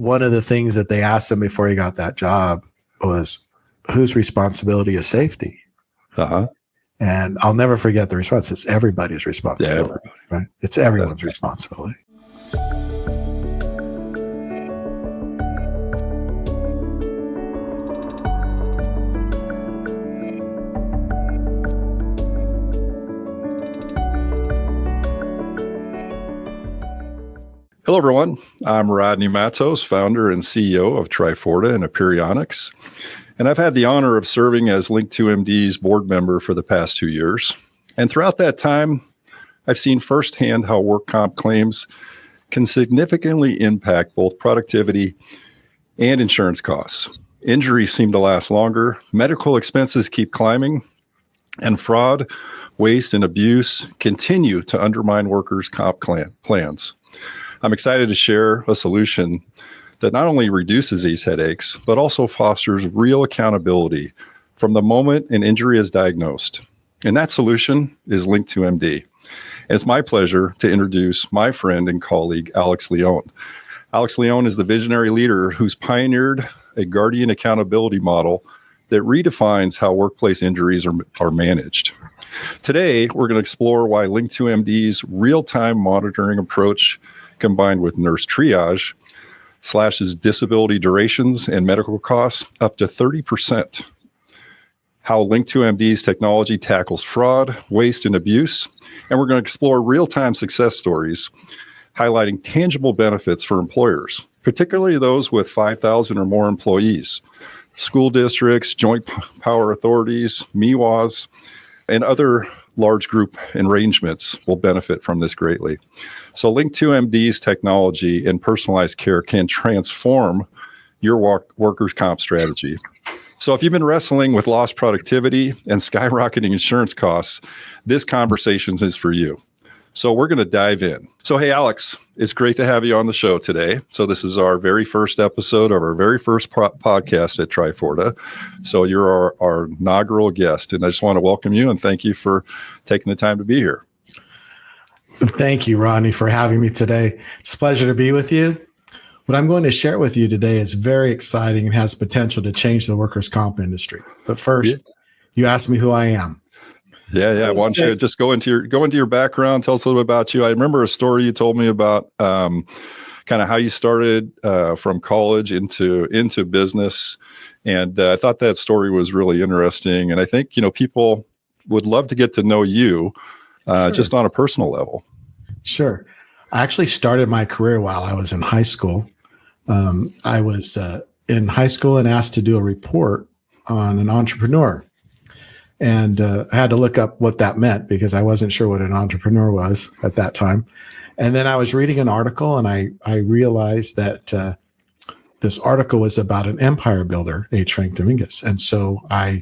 one of the things that they asked him before he got that job was, whose responsibility is safety? Uh-huh. And I'll never forget the response. It's everybody's responsibility. Yeah, everybody. Right? It's everyone's responsibility. Hello, everyone. I'm Rodney Mattos, founder and CEO of Triforta and Apeironix. And I've had the honor of serving as Link2MD's board member for the past 2 years. And throughout that time, I've seen firsthand how work comp claims can significantly impact both productivity and insurance costs. Injuries seem to last longer, medical expenses keep climbing, and fraud, waste, and abuse continue to undermine workers' comp plans. I'm excited to share a solution that not only reduces these headaches, but also fosters real accountability from the moment an injury is diagnosed. And that solution is Link2MD. And it's my pleasure to introduce my friend and colleague, Alex Leone. Alex Leone is the visionary leader who's pioneered a guardian accountability model that redefines how workplace injuries are managed. Today, we're going to explore why Link2MD's real-time monitoring approach combined with nurse triage slashes disability durations and medical costs up to 30%. How Link2MD's technology tackles fraud, waste, and abuse. And we're going to explore real-time success stories, highlighting tangible benefits for employers, particularly those with 5,000 or more employees, school districts, joint power authorities, MIWAs, and other large group arrangements will benefit from this greatly. So Link2MD's technology and personalized care can transform your workers' comp strategy. So if you've been wrestling with lost productivity and skyrocketing insurance costs, this conversation is for you. So we're going to dive in. So, hey, Alex, it's great to have you on the show today. So this is our very first episode of our very first podcast at Triforta. So you're our inaugural guest, and I just want to welcome you and thank you for taking the time to be here. Thank you, Rodney, for having me today. It's a pleasure to be with you. What I'm going to share with you today is very exciting and has potential to change the workers' comp industry. But first, you asked me who I am. Yeah. Why don't you just go into your background? Tell us a little bit about you. I remember a story you told me about kind of how you started from college into business, and I thought that story was really interesting. And I think people would love to get to know you just on a personal level. Sure. I actually started my career while I was in high school. I was in high school and asked to do a report on an entrepreneur. And I had to look up what that meant because I wasn't sure what an entrepreneur was at that time. And then I was reading an article and I realized that this article was about an empire builder, H. Frank Dominguez. And so I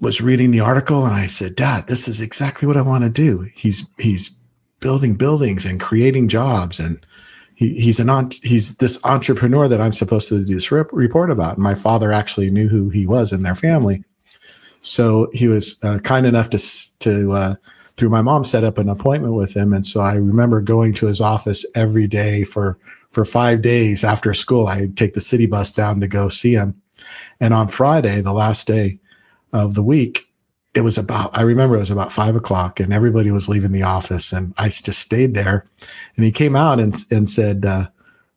was reading the article and I said, Dad, this is exactly what I want to do. He's building buildings and creating jobs. And he's this entrepreneur that I'm supposed to do this report about. And my father actually knew who he was in their family. So he was kind enough to through my mom, set up an appointment with him. And so I remember going to his office every day for 5 days after school. I'd take the city bus down to go see him. And on Friday, the last day of the week, I remember it was about 5 o'clock and everybody was leaving the office. And I just stayed there. And he came out and said,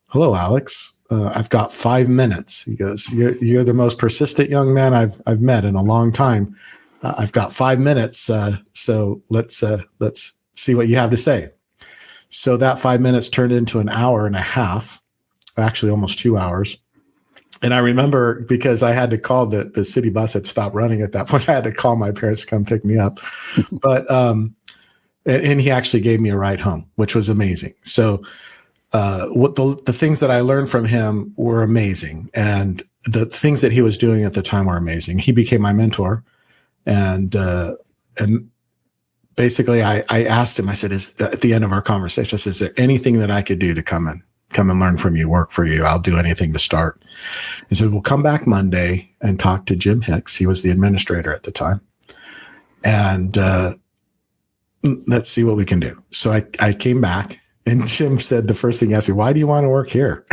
hello, Alex. I've got 5 minutes. He goes, you're the most persistent young man I've met in a long time. I've got 5 minutes. So let's see what you have to say. So that 5 minutes turned into an hour and a half, actually almost 2 hours. And I remember because I had to call the city bus had stopped running at that point. I had to call my parents to come pick me up, but, and he actually gave me a ride home, which was amazing. So, what the things that I learned from him were amazing, and the things that he was doing at the time were amazing. He became my mentor, and basically I asked him. I said, at the end of our conversation, I said, "Is there anything that I could do to come and learn from you, work for you? I'll do anything to start." He said, "We'll come back Monday and talk to Jim Hicks." He was the administrator at the time, and let's see what we can do. So I came back. And Jim said the first thing he asked me, why do you want to work here?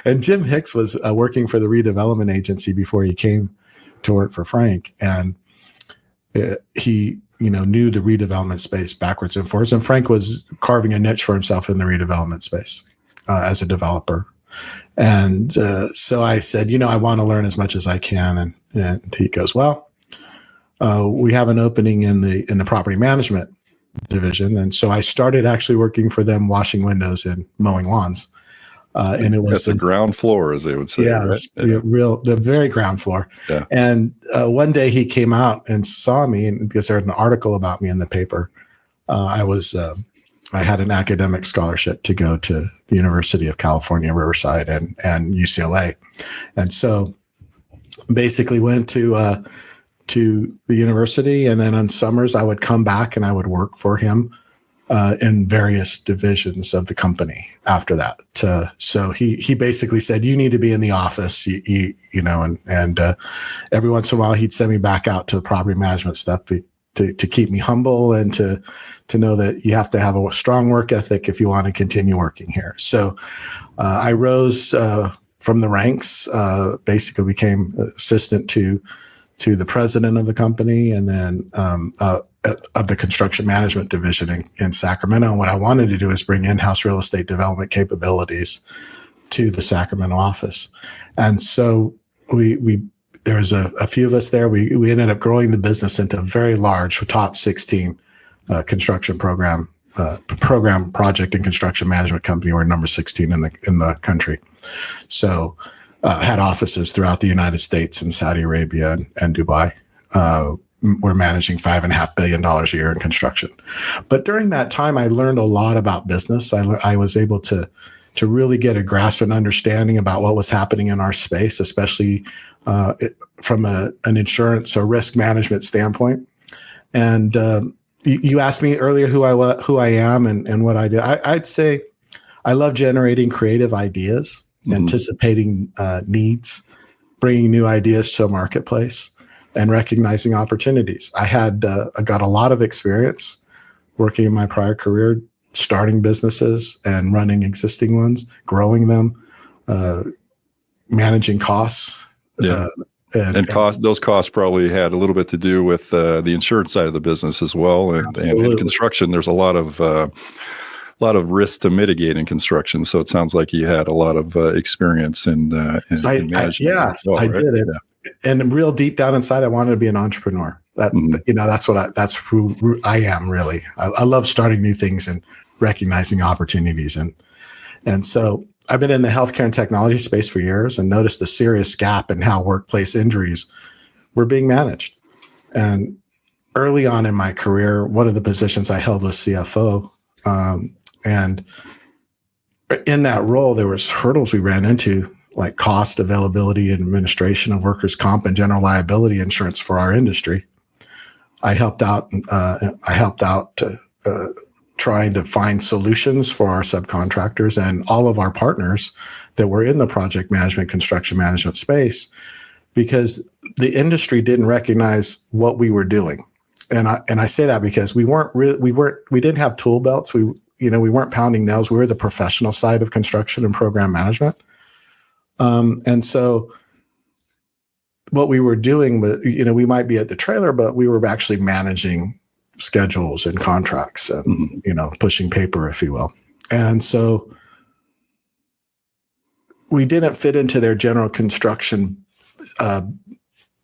And Jim Hicks was working for the redevelopment agency before he came to work for Frank. And he, knew the redevelopment space backwards and forwards. And Frank was carving a niche for himself in the redevelopment space as a developer. And so I said, I want to learn as much as I can. And he goes, well, we have an opening in the property management division. And so I started actually working for them, washing windows and mowing lawns. And it was at the ground floor, as they would say. Yeah, right? The very ground floor. Yeah. And one day he came out and saw me, and because there's an article about me in the paper. I had an academic scholarship to go to the University of California, Riverside, and UCLA. And so basically went to the university. And then on summers, I would come back and I would work for him in various divisions of the company after that. So he basically said, you need to be in the office, and every once in a while he'd send me back out to the property management stuff to keep me humble and to know that you have to have a strong work ethic if you want to continue working here. So I rose from the ranks, basically became assistant to the president of the company, and then of the construction management division in Sacramento. And what I wanted to do is bring in-house real estate development capabilities to the Sacramento office. And so there was a few of us there. We ended up growing the business into a very large top 16 construction program project and construction management company. We're number 16 in the country. So had offices throughout the United States and Saudi Arabia and Dubai. We're managing $5.5 billion a year in construction. But during that time, I learned a lot about business. I was able to really get a grasp and understanding about what was happening in our space, especially from an insurance or risk management standpoint. And you asked me earlier who I am and what I do. I'd say I love generating creative ideas, anticipating needs, bringing new ideas to a marketplace, and recognizing opportunities. I got a lot of experience working in my prior career, starting businesses and running existing ones, growing them, managing costs. Yeah. Those costs probably had a little bit to do with the insurance side of the business as well. And in construction, there's a lot of risk to mitigate in construction. So it sounds like you had a lot of experience in management. Yes, well, I right? did it. Yeah. And real deep down inside, I wanted to be an entrepreneur. That's who I am, really. I love starting new things and recognizing opportunities. And so I've been in the healthcare and technology space for years and noticed a serious gap in how workplace injuries were being managed. And early on in my career, one of the positions I held was CFO. And in that role, there was hurdles we ran into, like cost, availability, and administration of workers' comp and general liability insurance for our industry. I helped out trying to find solutions for our subcontractors and all of our partners that were in the project management, construction management space, because the industry didn't recognize what we were doing. And I say that because we didn't have tool belts. We weren't pounding nails. We were the professional side of construction and program management. And so what we were doing was, we might be at the trailer, but we were actually managing schedules and contracts and, pushing paper, if you will. And so we didn't fit into their general construction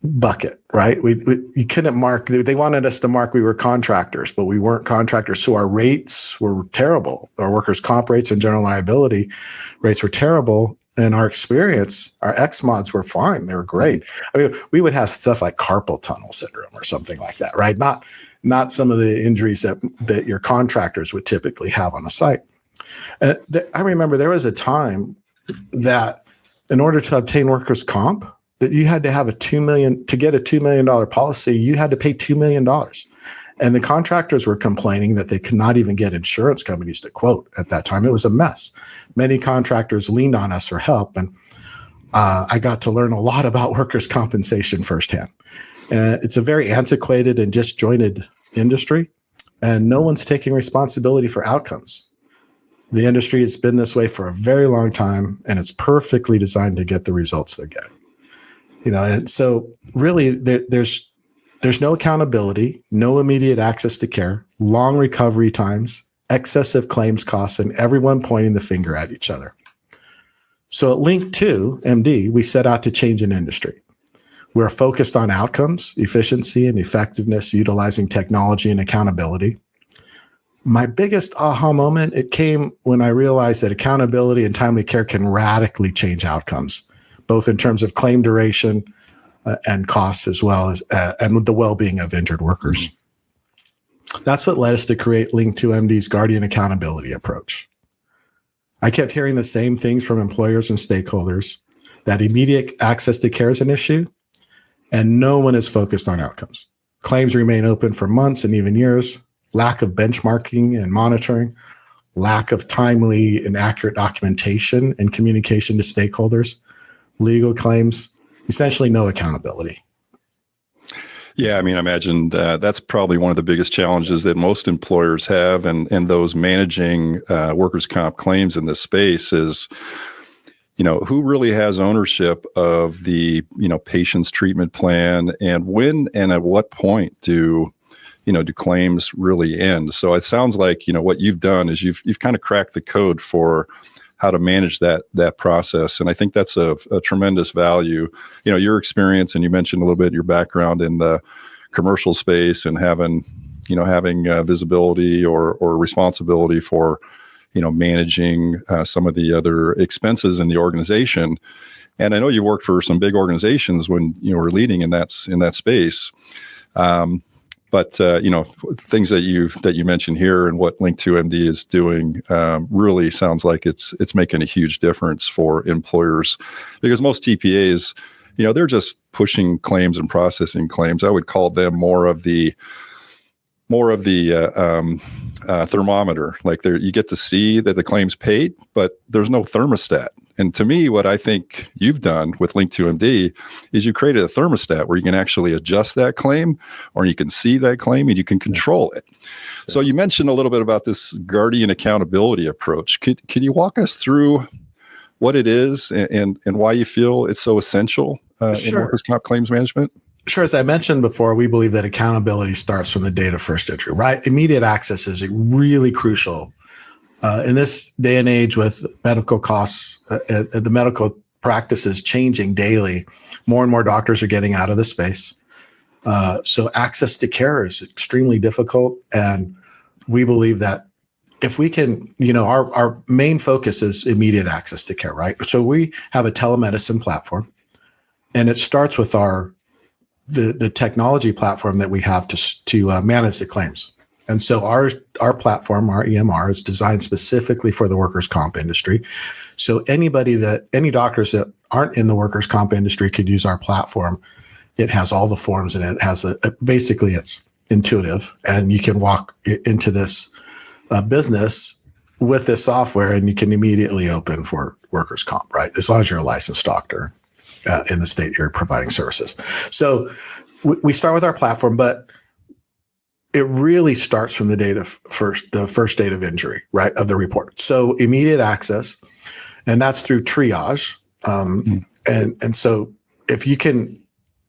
bucket, right? You couldn't mark. They wanted us to mark we were contractors, but we weren't contractors. So our rates were terrible. Our workers' comp rates and general liability rates were terrible. And our experience, our X mods were fine. They were great. I mean, we would have stuff like carpal tunnel syndrome or something like that, right? Not some of the injuries that your contractors would typically have on a site. I remember there was a time that in order to obtain workers' comp, that you had to have to get a $2 million policy, you had to pay $2 million. And the contractors were complaining that they could not even get insurance companies to quote at that time. It was a mess. Many contractors leaned on us for help. And I got to learn a lot about workers' compensation firsthand. It's a very antiquated and disjointed industry. and no one's taking responsibility for outcomes. The industry has been this way for a very long time, and it's perfectly designed to get the results they're getting. And so really there's no accountability, no immediate access to care, long recovery times, excessive claims costs, and everyone pointing the finger at each other. So at Link2MD, we set out to change an industry. We're focused on outcomes, efficiency, and effectiveness, utilizing technology and accountability. My biggest aha moment, it came when I realized that accountability and timely care can radically change outcomes, both in terms of claim duration and costs, as well as and the well-being of injured workers. That's what led us to create Link2MD's Guardian Accountability approach. I kept hearing the same things from employers and stakeholders, that immediate access to care is an issue, and no one is focused on outcomes. Claims remain open for months and even years, lack of benchmarking and monitoring, lack of timely and accurate documentation and communication to stakeholders, legal claims, essentially no accountability. Yeah, I mean, I imagine that's probably one of the biggest challenges that most employers have, and those managing workers' comp claims in this space is, who really has ownership of the, patient's treatment plan, and when and at what point do claims really end? So it sounds like, what you've done is you've kind of cracked the code for how to manage that process. And I think that's a tremendous value. Your experience, and you mentioned a little bit your background in the commercial space and having visibility or responsibility for, managing some of the other expenses in the organization. And I know you worked for some big organizations when you were leading in that space. But things that you mentioned here and what Link2MD is doing really sounds like it's making a huge difference for employers, because most TPAs, they're just pushing claims and processing claims. I would call them more of the thermometer. Like you get to see that the claim's paid, but there's no thermostat. And to me, what I think you've done with Link2MD is you created a thermostat where you can actually adjust that claim, or you can see that claim and you can control it. So you mentioned a little bit about this Guardian accountability approach. Can you walk us through what it is and why you feel it's so essential in workers' comp claims management? Sure. As I mentioned before, we believe that accountability starts from the date of first entry, right? Immediate access is really crucial. In this day and age, with medical costs, the medical practices changing daily, more and more doctors are getting out of the space. So access to care is extremely difficult. And we believe that if we can, our main focus is immediate access to care, right? So we have a telemedicine platform, and it starts with the technology platform that we have to manage the claims. And so our platform, our EMR, is designed specifically for the workers' comp industry. So any doctors that aren't in the workers' comp industry could use our platform. It has all the forms in it. It has basically it's intuitive, and you can walk into this business with this software, and you can immediately open for workers' comp, right? As long as you're a licensed doctor in the state you're providing services. So we start with our platform, but it really starts from the first date of injury, right, of the report. So immediate access, and that's through triage. And so if you can,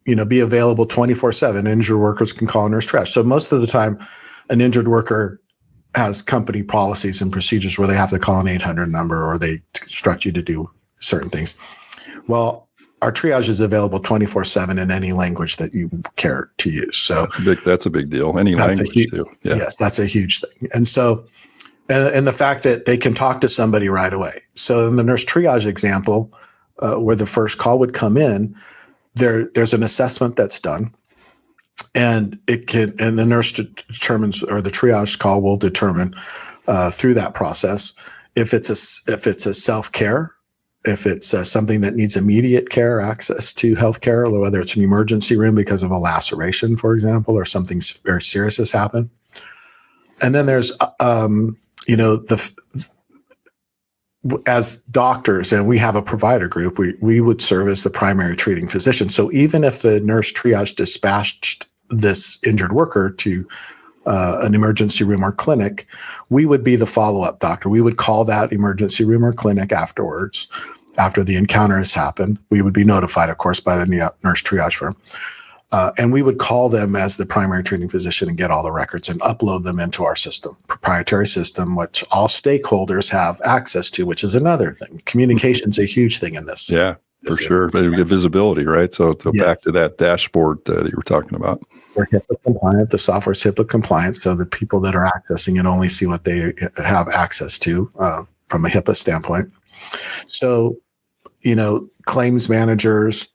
be available 24/7, injured workers can call nurse triage. So most of the time, an injured worker has company policies and procedures where they have to call an 800 number, or they instruct you to do certain things. Well, our triage is available 24/7 in any language that you care to use. So that's a big deal. Any language too. Yeah. Yes, that's a huge thing. And so, and the fact that they can talk to somebody right away. So in the nurse triage example, where the first call would come in, there's an assessment that's done, and the nurse determines, or the triage call will determine through that process if it's a self-care, if it's something that needs immediate care, access to healthcare, or whether it's an emergency room because of a laceration, for example, or something very serious has happened. And then there's, as doctors, and we have a provider group, we would serve as the primary treating physician. So even if the nurse triage dispatched this injured worker to an emergency room or clinic, we would be the follow-up doctor. We would call that emergency room or clinic afterwards, after the encounter has happened. We would be notified, of course, by the nurse triage firm. And we would call them as the primary treating physician and get all the records and upload them into our system, proprietary system, which all stakeholders have access to, which is another thing. Communication is a huge thing in this. Yeah, for sure. But we get visibility, right? So back to that dashboard that you were talking about. We're HIPAA compliant. The software's HIPAA compliant. So the people that are accessing it only see what they have access to from a HIPAA standpoint. So, claims managers,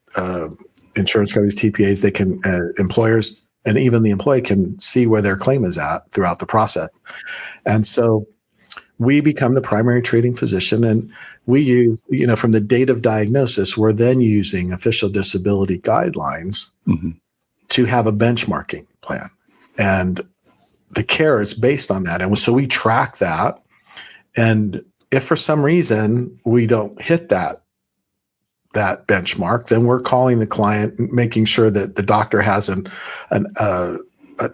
insurance companies, TPAs, they can, employers, and even the employee can see where their claim is at throughout the process. And so we become the primary treating physician, and we use, from the date of diagnosis, we're then using official disability guidelines to have a benchmarking plan. And the care is based on that. And so we track that. And if for some reason we don't hit that benchmark, then we're calling the client, making sure that the doctor has an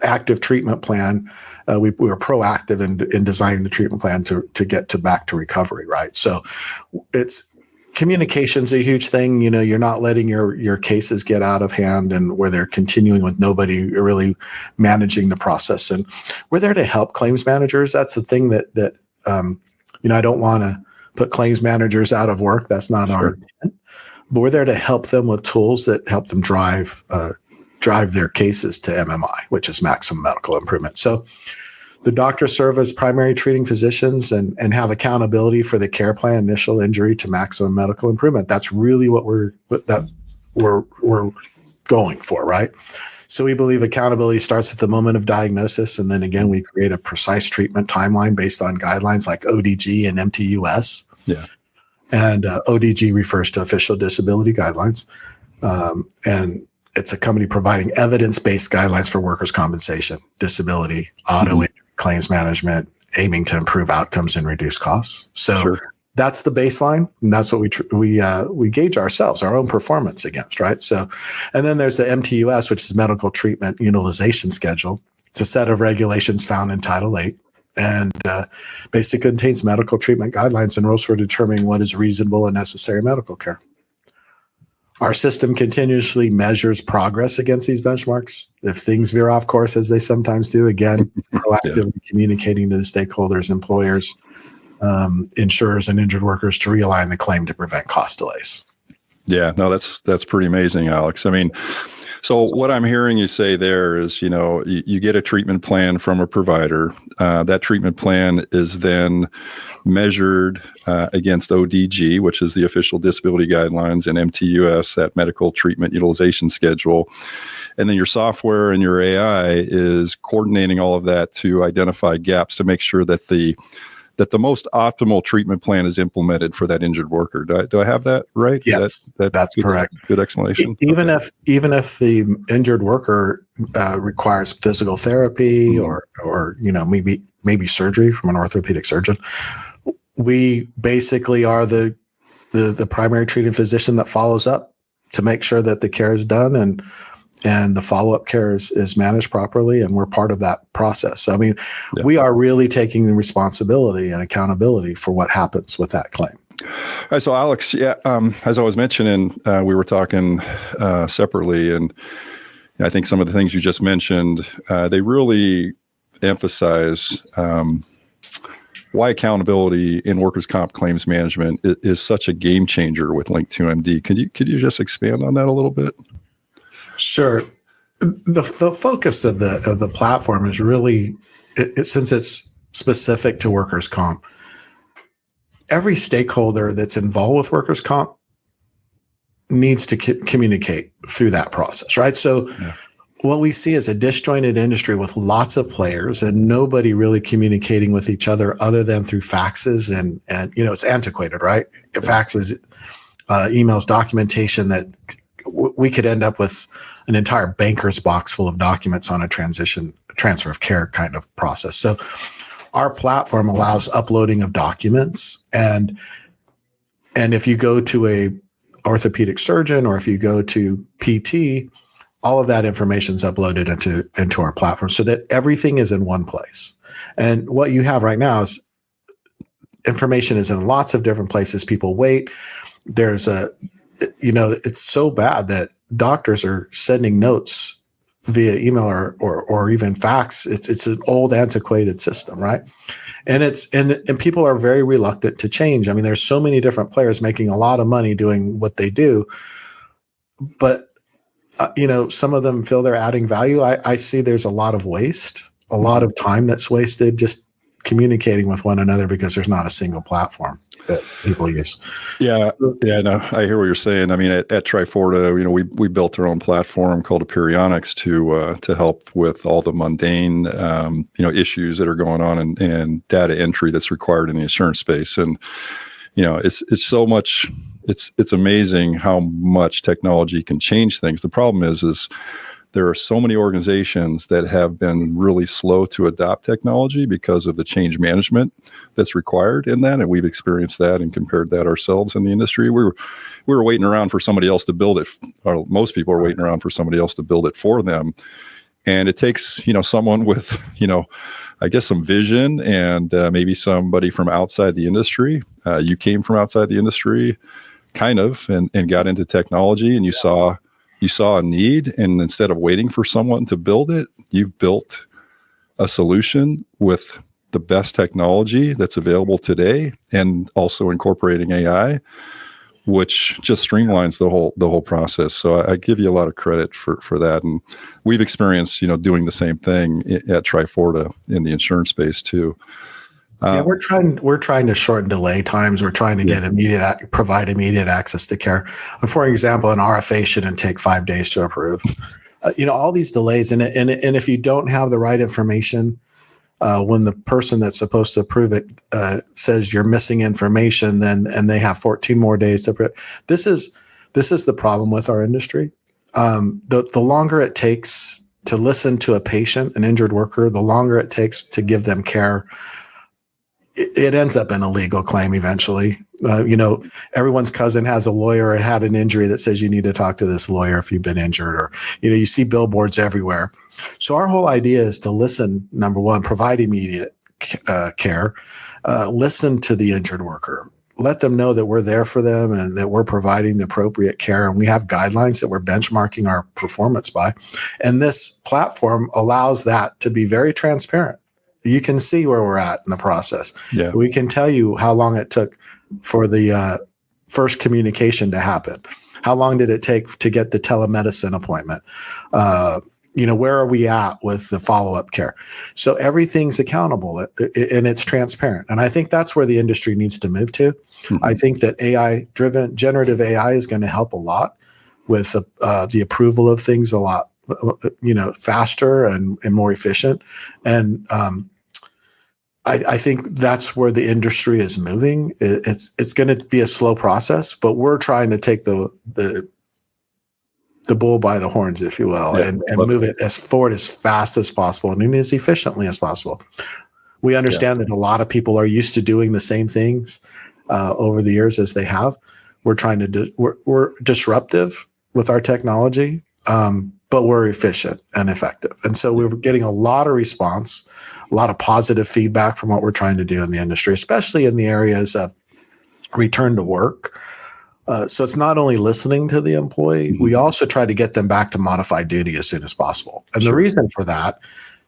active treatment plan. We were proactive in designing the treatment plan to get back to recovery, right? So it's communication's a huge thing. You're not letting your cases get out of hand and where they're continuing with nobody really managing the process. And we're there to help claims managers. That's the thing that I don't want to put claims managers out of work. That's not our intent. But we're there to help them with tools that help them drive their cases to MMI, which is maximum medical improvement. So the doctors serve as primary treating physicians and have accountability for the care plan, initial injury to maximum medical improvement. That's really what we're going for, right? So we believe accountability starts at the moment of diagnosis. And then again, we create a precise treatment timeline based on guidelines like ODG and MTUS. Yeah. And ODG refers to official disability guidelines. And it's a company providing evidence-based guidelines for workers' compensation, disability, auto injury, claims management, aiming to improve outcomes and reduce costs. So that's the baseline, and that's what we gauge ourselves, our own performance against, right? So, and then there's the MTUS, which is Medical Treatment Utilization Schedule. It's a set of regulations found in Title VIII, and basically contains medical treatment guidelines and rules for determining what is reasonable and necessary medical care. Our system continuously measures progress against these benchmarks. If things veer off course, as they sometimes do, again, proactively communicating to the stakeholders, employers, insurers, and injured workers to realign the claim to prevent cost delays. Yeah, no, that's pretty amazing, Alex. I mean, so what I'm hearing you say there is, you get a treatment plan from a provider. That treatment plan is then measured against ODG, which is the official disability guidelines, and MTUS, that medical treatment utilization schedule. And then your software and your AI is coordinating all of that to identify gaps to make sure that the most optimal treatment plan is implemented for that injured worker. Do I have that right? Yes, that's good, correct. Good explanation. Even if the injured worker requires physical therapy or maybe surgery from an orthopedic surgeon, we basically are the primary treating physician that follows up to make sure that the care is done and the follow-up care is managed properly, and we're part of that process. I mean, we are really taking the responsibility and accountability for what happens with that claim. All right, so Alex, as I was mentioning, we were talking separately, and I think some of the things you just mentioned, they really emphasize why accountability in workers' comp claims management is such a game changer with Link2MD. Could you just expand on that a little bit? Sure. The focus of the platform is really, since it's specific to workers' comp, every stakeholder that's involved with workers' comp needs to communicate through that process, right? So what we see is a disjointed industry with lots of players and nobody really communicating with each other than through faxes and it's antiquated, right? Faxes, emails, documentation that we could end up with an entire banker's box full of documents on a transfer of care kind of process. So our platform allows uploading of documents, and if you go to a orthopedic surgeon or if you go to PT, all of that information is uploaded into our platform so that everything is in one place. And what you have right now is information is in lots of different places. People wait. There's it's so bad that doctors are sending notes via email or even fax. It's an old antiquated system, right? And and people are very reluctant to change. I mean, there's so many different players making a lot of money doing what they do, but some of them feel they're adding value. I see there's a lot of waste, a lot of time that's wasted just communicating with one another because there's not a single platform that people use. Yeah, no, I hear what you're saying. I mean, at Triforta, we built our own platform called Apeironix to help with all the mundane, issues that are going on and data entry that's required in the insurance space. And it's so much. It's amazing how much technology can change things. The problem is there are so many organizations that have been really slow to adopt technology because of the change management that's required in that. And we've experienced that and compared that ourselves in the industry. We were waiting around for somebody else to build it. Or most people are waiting around for somebody else to build it for them. And it takes, someone with, I guess some vision and maybe somebody from outside the industry. You came from outside the industry kind of, and got into technology, and you saw a need, and instead of waiting for someone to build it, you've built a solution with the best technology that's available today, and also incorporating AI, which just streamlines the whole process. So I give you a lot of credit for that, and we've experienced doing the same thing at Triforta in the insurance space too. We're trying to shorten delay times. We're trying to provide immediate access to care. For example, an RFA shouldn't take 5 days to approve. All these delays, and if you don't have the right information, when the person that's supposed to approve it says you're missing information, and they have 14 more days to approve. This is the problem with our industry. The longer it takes to listen to a patient, an injured worker, the longer it takes to give them care. It ends up in a legal claim eventually. Everyone's cousin has a lawyer or had an injury that says you need to talk to this lawyer if you've been injured, or, you see billboards everywhere. So our whole idea is to listen, number one, provide immediate care, listen to the injured worker, let them know that we're there for them and that we're providing the appropriate care. And we have guidelines that we're benchmarking our performance by. And this platform allows that to be very transparent. You can see where we're at in the process. Yeah. We can tell you how long it took for the first communication to happen. How long did it take to get the telemedicine appointment? Where are we at with the follow-up care? So everything's accountable and it's transparent. And I think that's where the industry needs to move to. Mm-hmm. I think that AI-driven generative AI is going to help a lot with the approval of things a lot faster and more efficient. And I think that's where the industry is moving. It's going to be a slow process, but we're trying to take the bull by the horns, if you will, and move it forward as fast as possible and as efficiently as possible. We understand that a lot of people are used to doing the same things over the years as they have. We're trying to we're disruptive with our technology, but we're efficient and effective. And so we're getting a lot of response, a lot of positive feedback from what we're trying to do in the industry, especially in the areas of return to work. So it's not only listening to the employee, we also try to get them back to modified duty as soon as possible. And the reason for that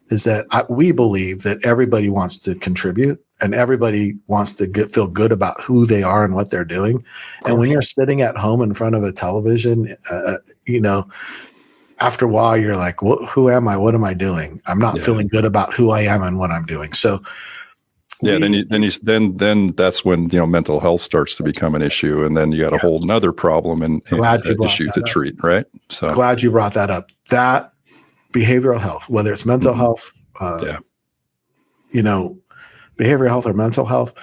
is that we believe that everybody wants to contribute and everybody wants to feel good about who they are and what they're doing. And when you're sitting at home in front of a television, after a while, you're like, who am I? What am I doing? I'm not feeling good about who I am and what I'm doing. So, then that's when mental health starts to become an issue, and then you got a whole nother problem and issue to treat, right? So glad you brought that up. That behavioral health, whether it's mental health, behavioral health or mental health,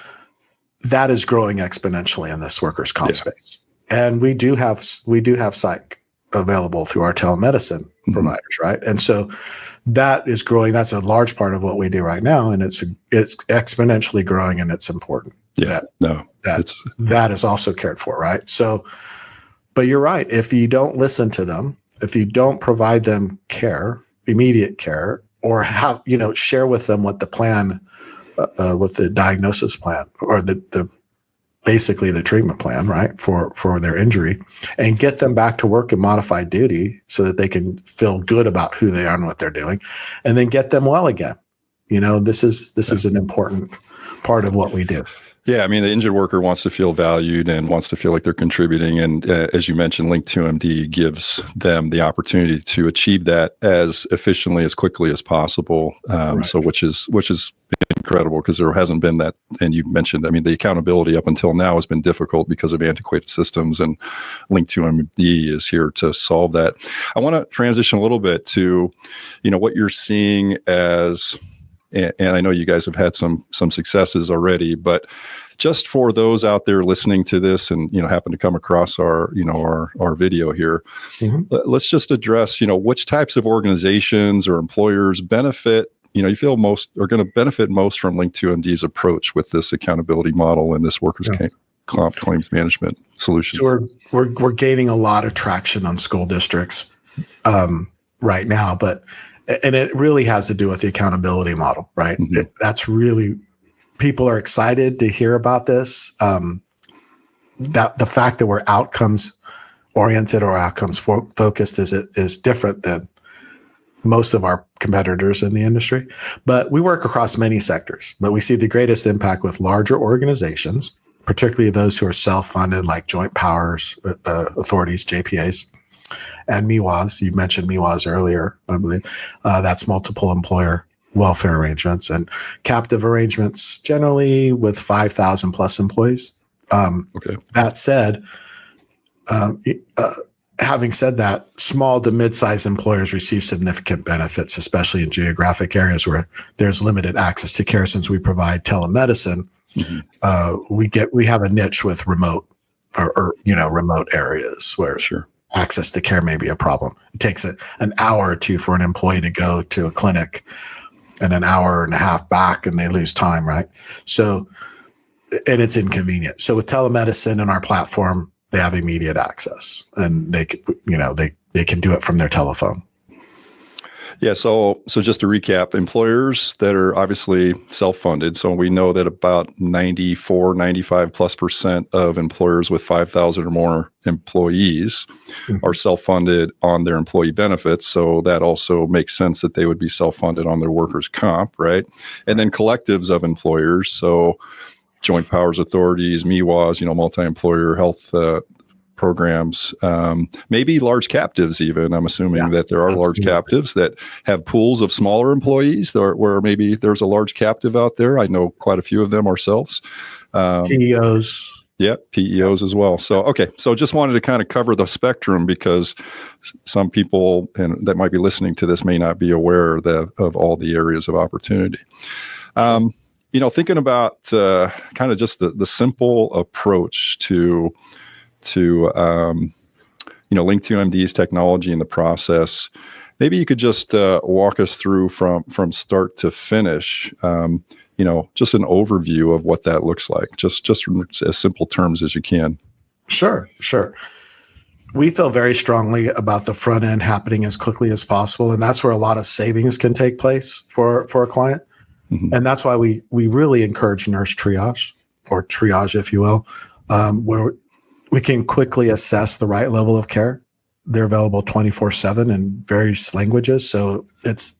that is growing exponentially in this workers' comp space, and we do have psych available through our telemedicine providers, right? And so that is growing. That's a large part of what we do right now, and it's exponentially growing, and it's important. That is also cared for, right? So, but you're right. If you don't listen to them if you don't provide them care, immediate care, or have, share with them what the plan, with the diagnosis plan or the basically the treatment plan, right, for their injury, and get them back to work in modified duty so that they can feel good about who they are and what they're doing, and then get them well again. This is an important part of what we do. Yeah, I mean, the injured worker wants to feel valued and wants to feel like they're contributing. And as you mentioned, Link2MD gives them the opportunity to achieve that as efficiently, as quickly as possible. Right. So which is incredible, because there hasn't been that. And you mentioned, I mean, the accountability up until now has been difficult because of antiquated systems, and Link2MD is here to solve that. I want to transition a little bit to, what you're seeing as, and I know you guys have had some successes already, but just for those out there listening to this and, happen to come across our video here, let's just address, which types of organizations or employers benefit, you feel most are going to benefit most from Link2MD's approach with this accountability model and this workers' comp claims management solution. So we're gaining a lot of traction on school districts right now, and it really has to do with the accountability model, right? That's really, people are excited to hear about this. That the fact that we're outcomes oriented or outcomes focused is different than most of our competitors in the industry. But we work across many sectors, but we see the greatest impact with larger organizations, particularly those who are self-funded, like joint powers authorities, JPAs. And MIWAs, you mentioned MIWAs earlier, I believe. That's multiple employer welfare arrangements, and captive arrangements generally with 5,000 plus employees. That said, having said that, small to mid-sized employers receive significant benefits, especially in geographic areas where there's limited access to care. Since we provide telemedicine, we have a niche with remote or remote areas where access to care may be a problem. It takes an hour or two for an employee to go to a clinic and an hour and a half back, and they lose time, right? So, and it's inconvenient. So with telemedicine and our platform, they have immediate access, and they can do it from their telephone. Yeah. So just to recap, employers that are obviously self-funded. So we know that about 95+ % of employers with 5,000 or more employees are self-funded on their employee benefits. So that also makes sense that they would be self-funded on their workers' comp, right? And then collectives of employers. So joint powers authorities, MIWAs, multi-employer health programs, maybe large captives even. I'm assuming that there are large captives that have pools of smaller employees where maybe there's a large captive out there. I know quite a few of them ourselves. PEOs. Yeah, PEOs as well. So, okay. So just wanted to kind of cover the spectrum, because some people that might be listening to this may not be aware of all the areas of opportunity. Thinking about kind of just the simple approach to Link2MD's technology and the process. Maybe you could just walk us through from start to finish, just an overview of what that looks like, just from as simple terms as you can. Sure. We feel very strongly about the front end happening as quickly as possible, and that's where a lot of savings can take place for a client. And that's why we really encourage nurse triage, or triage, if you will, where we can quickly assess the right level of care. They're available 24/7 in various languages. So that's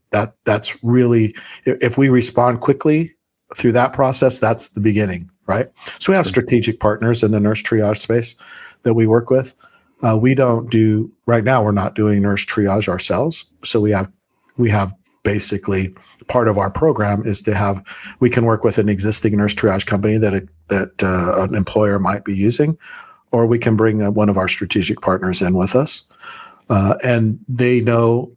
really, if we respond quickly through that process, that's the beginning, right? So we have strategic partners in the nurse triage space that we work with. Right now, we're not doing nurse triage ourselves. So we have basically, part of our program is we can work with an existing nurse triage company that an employer might be using, or we can bring one of our strategic partners in with us. And they know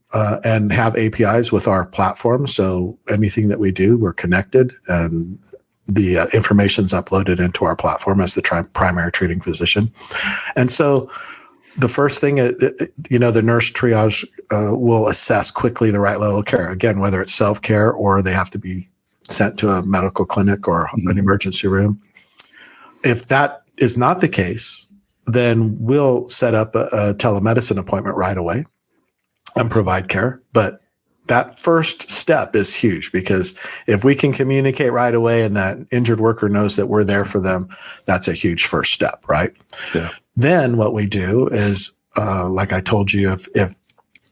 and have APIs with our platform. So anything that we do, we're connected, and the information's uploaded into our platform as the primary treating physician. And so the first thing, the nurse triage will assess quickly the right level of care. Again, whether it's self-care or they have to be sent to a medical clinic or an emergency room. If that is not the case, then we'll set up a telemedicine appointment right away. and provide care. But that first step is huge, because if we can communicate right away and that injured worker knows that we're there for them, that's a huge first step, right? Yeah. Then what we do is, like I told you, if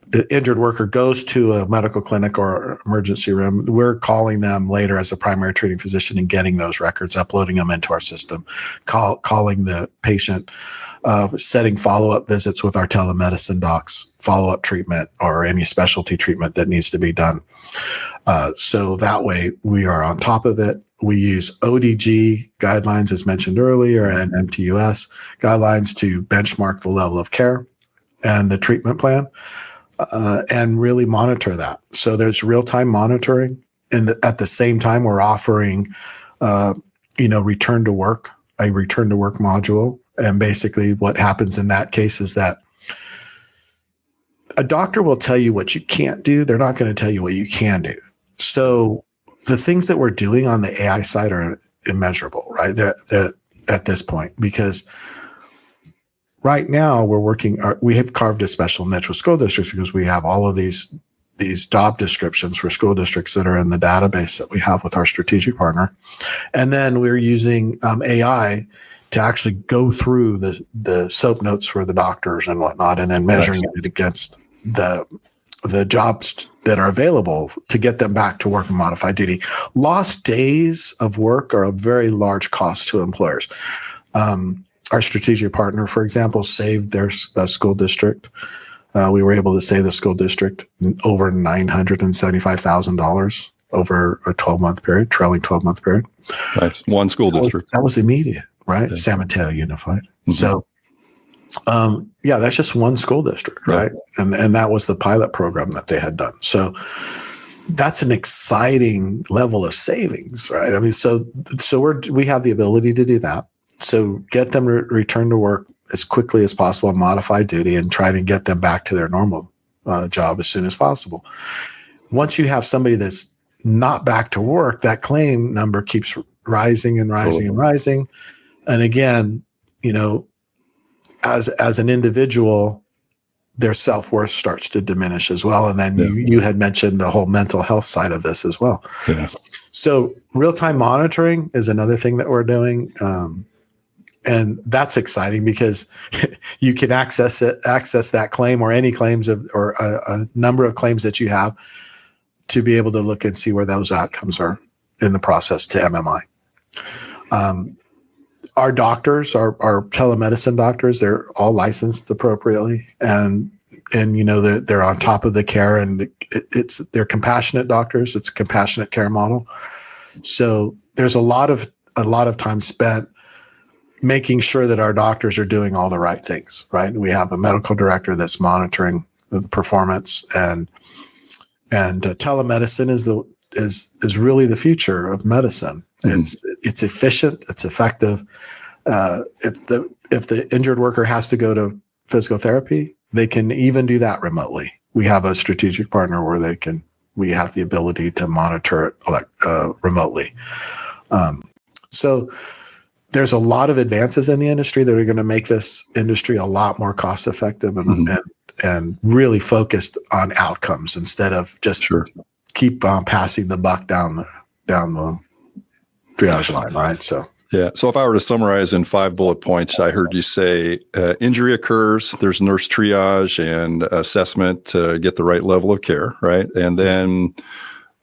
the injured worker goes to a medical clinic or emergency room, we're calling them later as a primary treating physician and getting those records, uploading them into our system, calling the patient, setting follow-up visits with our telemedicine docs, follow-up treatment or any specialty treatment that needs to be done. So that way we are on top of it. We use ODG guidelines, as mentioned earlier, and MTUS guidelines to benchmark the level of care and the treatment plan. And really monitor that. So there's real-time monitoring, and at the same time, we're offering, return to work module. And basically, what happens in that case is that a doctor will tell you what you can't do. They're not going to tell you what you can do. So the things that we're doing on the AI side are immeasurable, right? They're at this point, because right now we have carved a special niche with school districts because we have all of these job descriptions for school districts that are in the database that we have with our strategic partner. And then we're using AI to actually go through the SOAP notes for the doctors and whatnot, and then measuring it against the jobs that are available to get them back to work and modified duty. Lost days of work are a very large cost to employers. Our strategic partner, for example, saved their school district. We were able to save the school district over $975,000 over a 12-month period, trailing 12-month period. Nice. One school district. That was immediate, right? Yeah. San Mateo Unified. Mm-hmm. So, that's just one school district, right? And that was the pilot program that they had done. So that's an exciting level of savings, right? I mean, so we have the ability to do that. So get them return to work as quickly as possible on modified duty, and try to get them back to their normal job as soon as possible. Once you have somebody that's not back to work, that claim number keeps rising and rising and rising. And again, as an individual, their self-worth starts to diminish as well. And then you had mentioned the whole mental health side of this as well. Yeah. So real-time monitoring is another thing that we're doing. And that's exciting because you can access that claim or any claims or a number of claims that you have to be able to look and see where those outcomes are in the process to MMI. Our doctors, our telemedicine doctors, they're all licensed appropriately, and they're on top of the care, and they're compassionate doctors. It's a compassionate care model. So there's a lot of time spent making sure that our doctors are doing all the right things, right? We have a medical director that's monitoring the performance, and telemedicine is really the future of medicine. Mm-hmm. It's efficient, it's effective. If the injured worker has to go to physical therapy, they can even do that remotely. We have a strategic partner where we have the ability to monitor it remotely. So there's a lot of advances in the industry that are going to make this industry a lot more cost effective and really focused on outcomes instead of just keep passing the buck down the triage line, right? So if I were to summarize in 5 bullet points, I heard you say injury occurs, there's nurse triage and assessment to get the right level of care, right? And then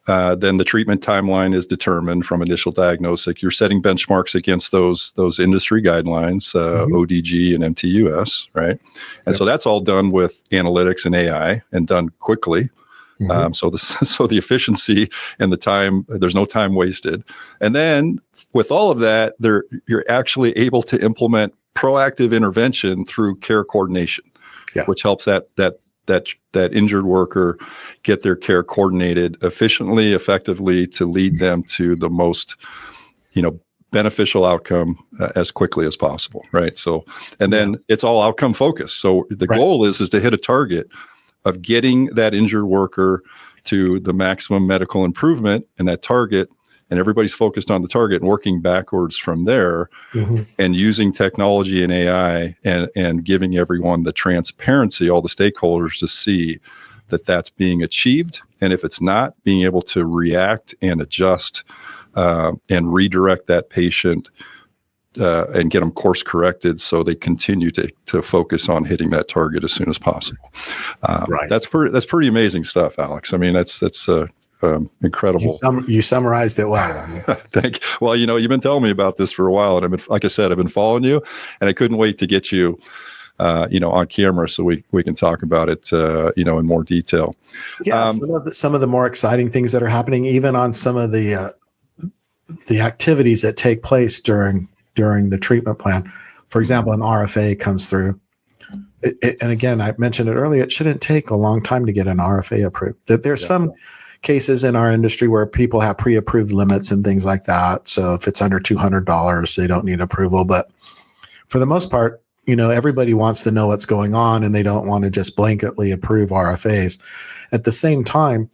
the treatment timeline is determined from initial diagnosis. You're setting benchmarks against those industry guidelines, ODG and MTUS, right? And so that's all done with analytics and AI and done quickly. Mm-hmm. So the efficiency and the time, there's no time wasted. And then with all of that, you're actually able to implement proactive intervention through care coordination, which helps that injured worker get their care coordinated efficiently, effectively to lead them to the most, beneficial outcome as quickly as possible, right? So, and then it's all outcome focused. So the goal is to hit a target of getting that injured worker to the maximum medical improvement and that target, and everybody's focused on the target and working backwards from there, and using technology and AI and giving everyone the transparency, all the stakeholders to see that that's being achieved. And if it's not, being able to react and adjust and redirect that patient and get them course corrected so they continue to focus on hitting that target as soon as possible. Right. That's pretty amazing stuff, Alex. I mean, that's incredible. You summarized it well. Thank you. Well, you've been telling me about this for a while, and like I said, I've been following you, and I couldn't wait to get you, on camera so we can talk about it, in more detail. Yeah. Some of the more exciting things that are happening, even on some of the activities that take place during the treatment plan. For example, an RFA comes through. And again, I mentioned it earlier, it shouldn't take a long time to get an RFA approved. There's some cases in our industry where people have pre-approved limits and things like that. So if it's under $200, they don't need approval. But for the most part, everybody wants to know what's going on, and they don't want to just blanketly approve RFAs. At the same time,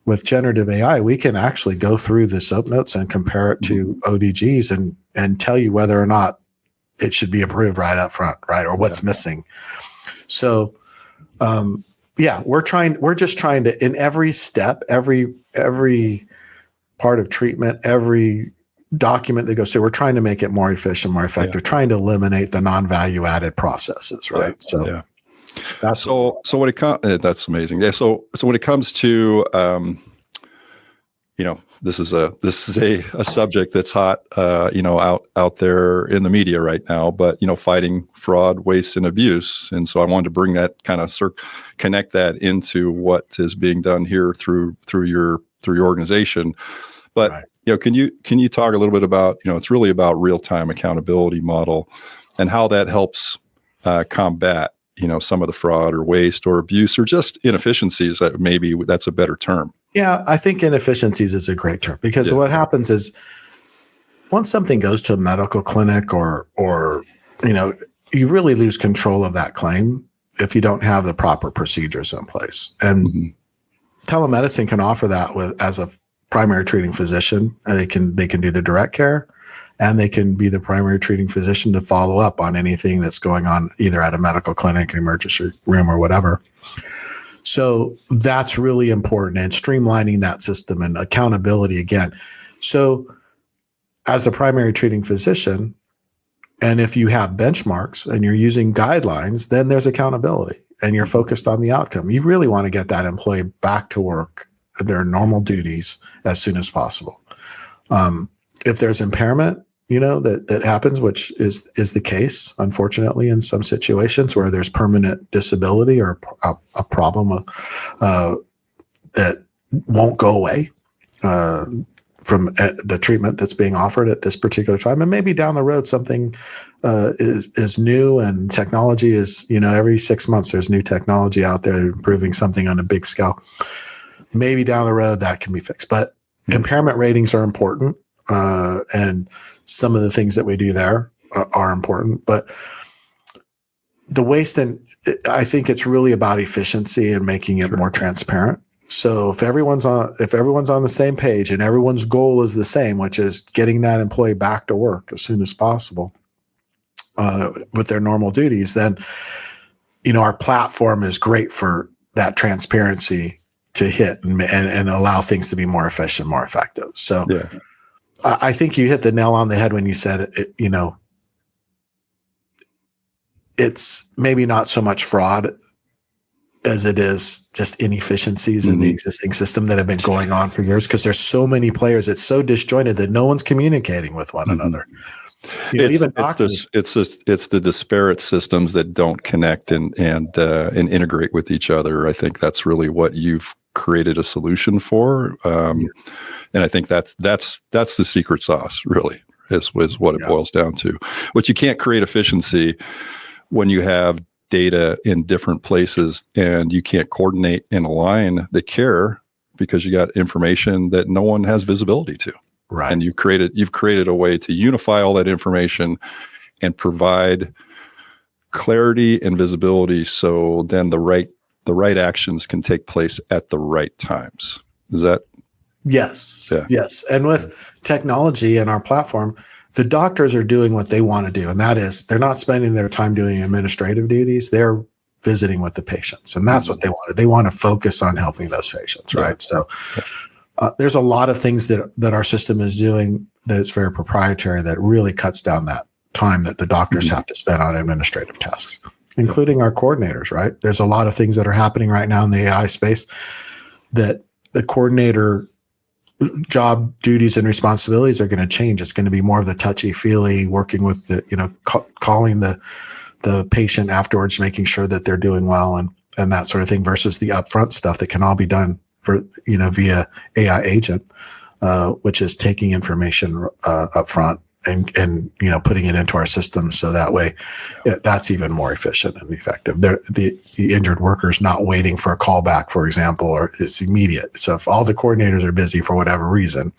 with generative AI, we can actually go through the SOAP notes and compare it to ODGs and tell you whether or not it should be approved right up front, right? Or what's missing. So, we're just trying to, in every step, every part of treatment, every document that goes through, we're trying to make it more efficient, more effective, trying to eliminate the non-value added processes, right? So, that's when it comes, that's amazing. Yeah. So when it comes to, this is a subject that's hot, out there in the media right now, but, fighting fraud, waste, and abuse. And so I wanted to bring that kind of connect that into what is being done here through your organization. But, can you talk a little bit about, it's really about real-time accountability model and how that helps combat, some of the fraud or waste or abuse or just inefficiencies, that maybe that's a better term. Yeah, I think inefficiencies is a great term, because what happens is once something goes to a medical clinic or you really lose control of that claim if you don't have the proper procedures in place. And telemedicine can offer that as a primary treating physician, and they can do the direct care, and they can be the primary treating physician to follow up on anything that's going on either at a medical clinic, emergency room, or whatever. So that's really important, and streamlining that system and accountability again. So as a primary treating physician, and if you have benchmarks and you're using guidelines, then there's accountability and you're focused on the outcome. You really want to get that employee back to work, their normal duties, as soon as possible. If there's impairment, that happens, which is the case, unfortunately, in some situations where there's permanent disability or a problem that won't go away from the treatment that's being offered at this particular time. And maybe down the road, something is new, and technology is, every 6 months, there's new technology out there improving something on a big scale. Maybe down the road that can be fixed, but impairment ratings are important. And some of the things that we do there are important, but the waste, and I think it's really about efficiency and making it more transparent. So if everyone's on the same page and everyone's goal is the same, which is getting that employee back to work as soon as possible, with their normal duties, then, our platform is great for that transparency to hit and allow things to be more efficient, more effective. So I think you hit the nail on the head when you said it, it's maybe not so much fraud as it is just inefficiencies in the existing system that have been going on for years, because there's so many players. It's so disjointed that no one's communicating with one another. It's the disparate systems that don't connect and integrate with each other. I think that's really what you've created a solution for. And I think that's the secret sauce, really, is what it boils down to. But you can't create efficiency when you have data in different places and you can't coordinate and align the care because you got information that no one has visibility to. Right. And you've created a way to unify all that information and provide clarity and visibility, so then the right actions can take place at the right times. Is that? Yes. Yeah. Yes. And with technology and our platform, the doctors are doing what they want to do. And that is, they're not spending their time doing administrative duties. They're visiting with the patients. And that's what they wanted. They want to focus on helping those patients, right? So there's a lot of things that our system is doing that's very proprietary that really cuts down that time that the doctors have to spend on administrative tasks, including our coordinators, right? There's a lot of things that are happening right now in the AI space that the coordinator job duties and responsibilities are going to change. It's going to be more of the touchy-feely, working with the, calling the patient afterwards, making sure that they're doing well and that sort of thing, versus the upfront stuff that can all be done via AI agent, which is taking information upfront and putting it into our system, so that way that's even more efficient and effective. The injured worker is not waiting for a callback, for example, or it's immediate. So if all the coordinators are busy for whatever reason,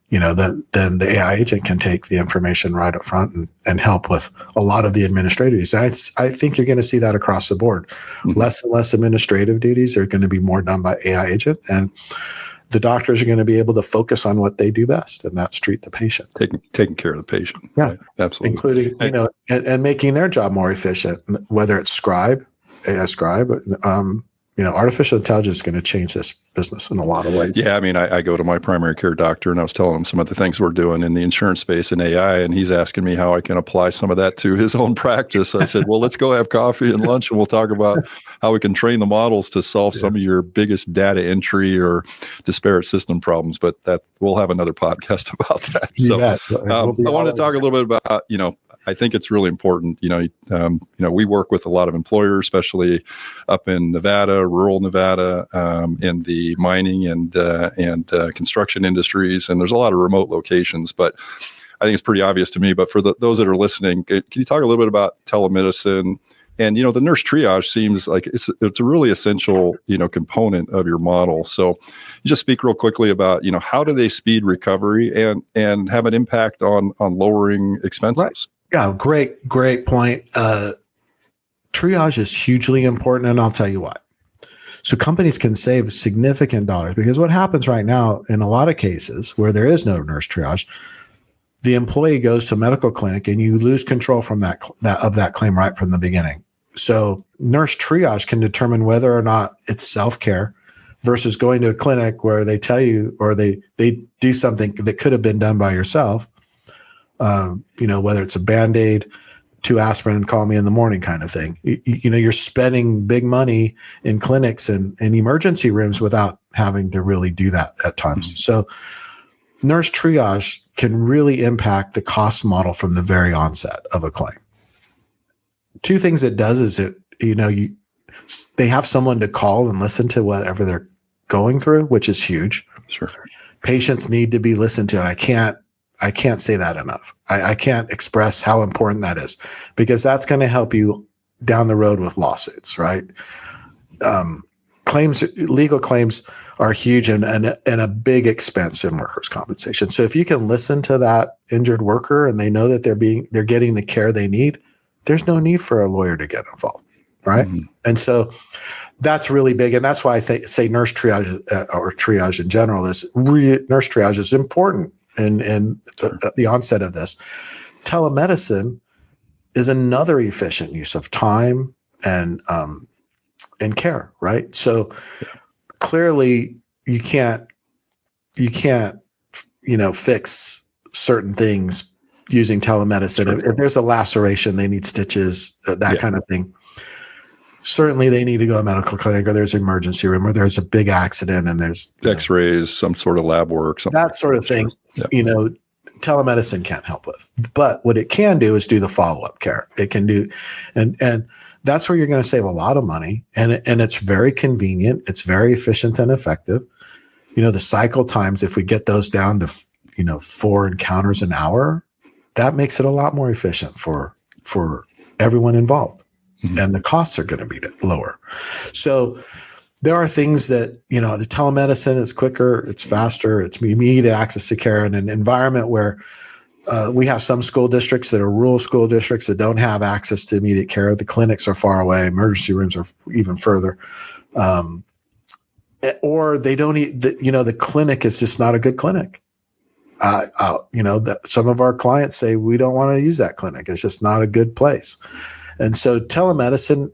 then the AI agent can take the information right up front and help with a lot of the administrative duties. I think you're going to see that across the board. Less and less administrative duties are going to be more done by AI agent, and the doctors are going to be able to focus on what they do best, and that's treat the patient. Taking care of the patient. Yeah, right? Absolutely. Including, and making their job more efficient, whether it's AI scribe, artificial intelligence is going to change this business in a lot of ways. Yeah, I mean, I go to my primary care doctor and I was telling him some of the things we're doing in the insurance space in AI, and he's asking me how I can apply some of that to his own practice. I said, well, let's go have coffee and lunch and we'll talk about how we can train the models to solve some of your biggest data entry or disparate system problems. But we'll have another podcast about that. So I want to talk a little bit about, I think it's really important. We work with a lot of employers, especially up in Nevada, rural Nevada, in the mining and construction industries, and there's a lot of remote locations. But I think it's pretty obvious to me. But for those that are listening, can you talk a little bit about telemedicine? And the nurse triage seems like it's a really essential component of your model. So you just speak real quickly about how do they speed recovery and have an impact on lowering expenses. Right. Yeah, great point. Triage is hugely important, and I'll tell you why. So companies can save significant dollars, because what happens right now in a lot of cases where there is no nurse triage, the employee goes to a medical clinic and you lose control from that claim right from the beginning. So nurse triage can determine whether or not it's self-care versus going to a clinic where they tell you, or they do something that could have been done by yourself. Whether it's a Band-Aid, 2 aspirin, call me in the morning kind of thing. You're spending big money in clinics and emergency rooms without having to really do that at times. So nurse triage can really impact the cost model from the very onset of a claim. 2 things it does is they have someone to call and listen to whatever they're going through, which is huge. Sure. Patients need to be listened to, and I can't say that enough. I can't express how important that is, because that's going to help you down the road with lawsuits, right? Legal claims are huge and a big expense in workers' compensation. So if you can listen to that injured worker and they know that they're getting the care they need, there's no need for a lawyer to get involved, right? Mm-hmm. And so that's really big, and that's why I say nurse triage or triage in general nurse triage is important. And the onset of this, telemedicine is another efficient use of time and care, right? So clearly you can't fix certain things using telemedicine. Sure. If there's a laceration, they need stitches, that kind of thing. Certainly they need to go to a medical clinic, or there's an emergency room, or there's a big accident and there's x-rays, some sort of lab work, that sort of thing. Yeah. Telemedicine can't help with. But what it can do is do the follow-up care. It can do, and that's where you're going to save a lot of money. And it's very convenient. It's very efficient and effective. The cycle times, if we get those down to, 4 encounters an hour, that makes it a lot more efficient for everyone involved. Mm-hmm. And the costs are going to be lower. So there are things that, the telemedicine is quicker, it's faster, it's immediate access to care in an environment where we have some school districts that are rural school districts that don't have access to immediate care. The clinics are far away, emergency rooms are even further. Or they don't, the clinic is just not a good clinic. Some of our clients say we don't want to use that clinic. It's just not a good place. And so telemedicine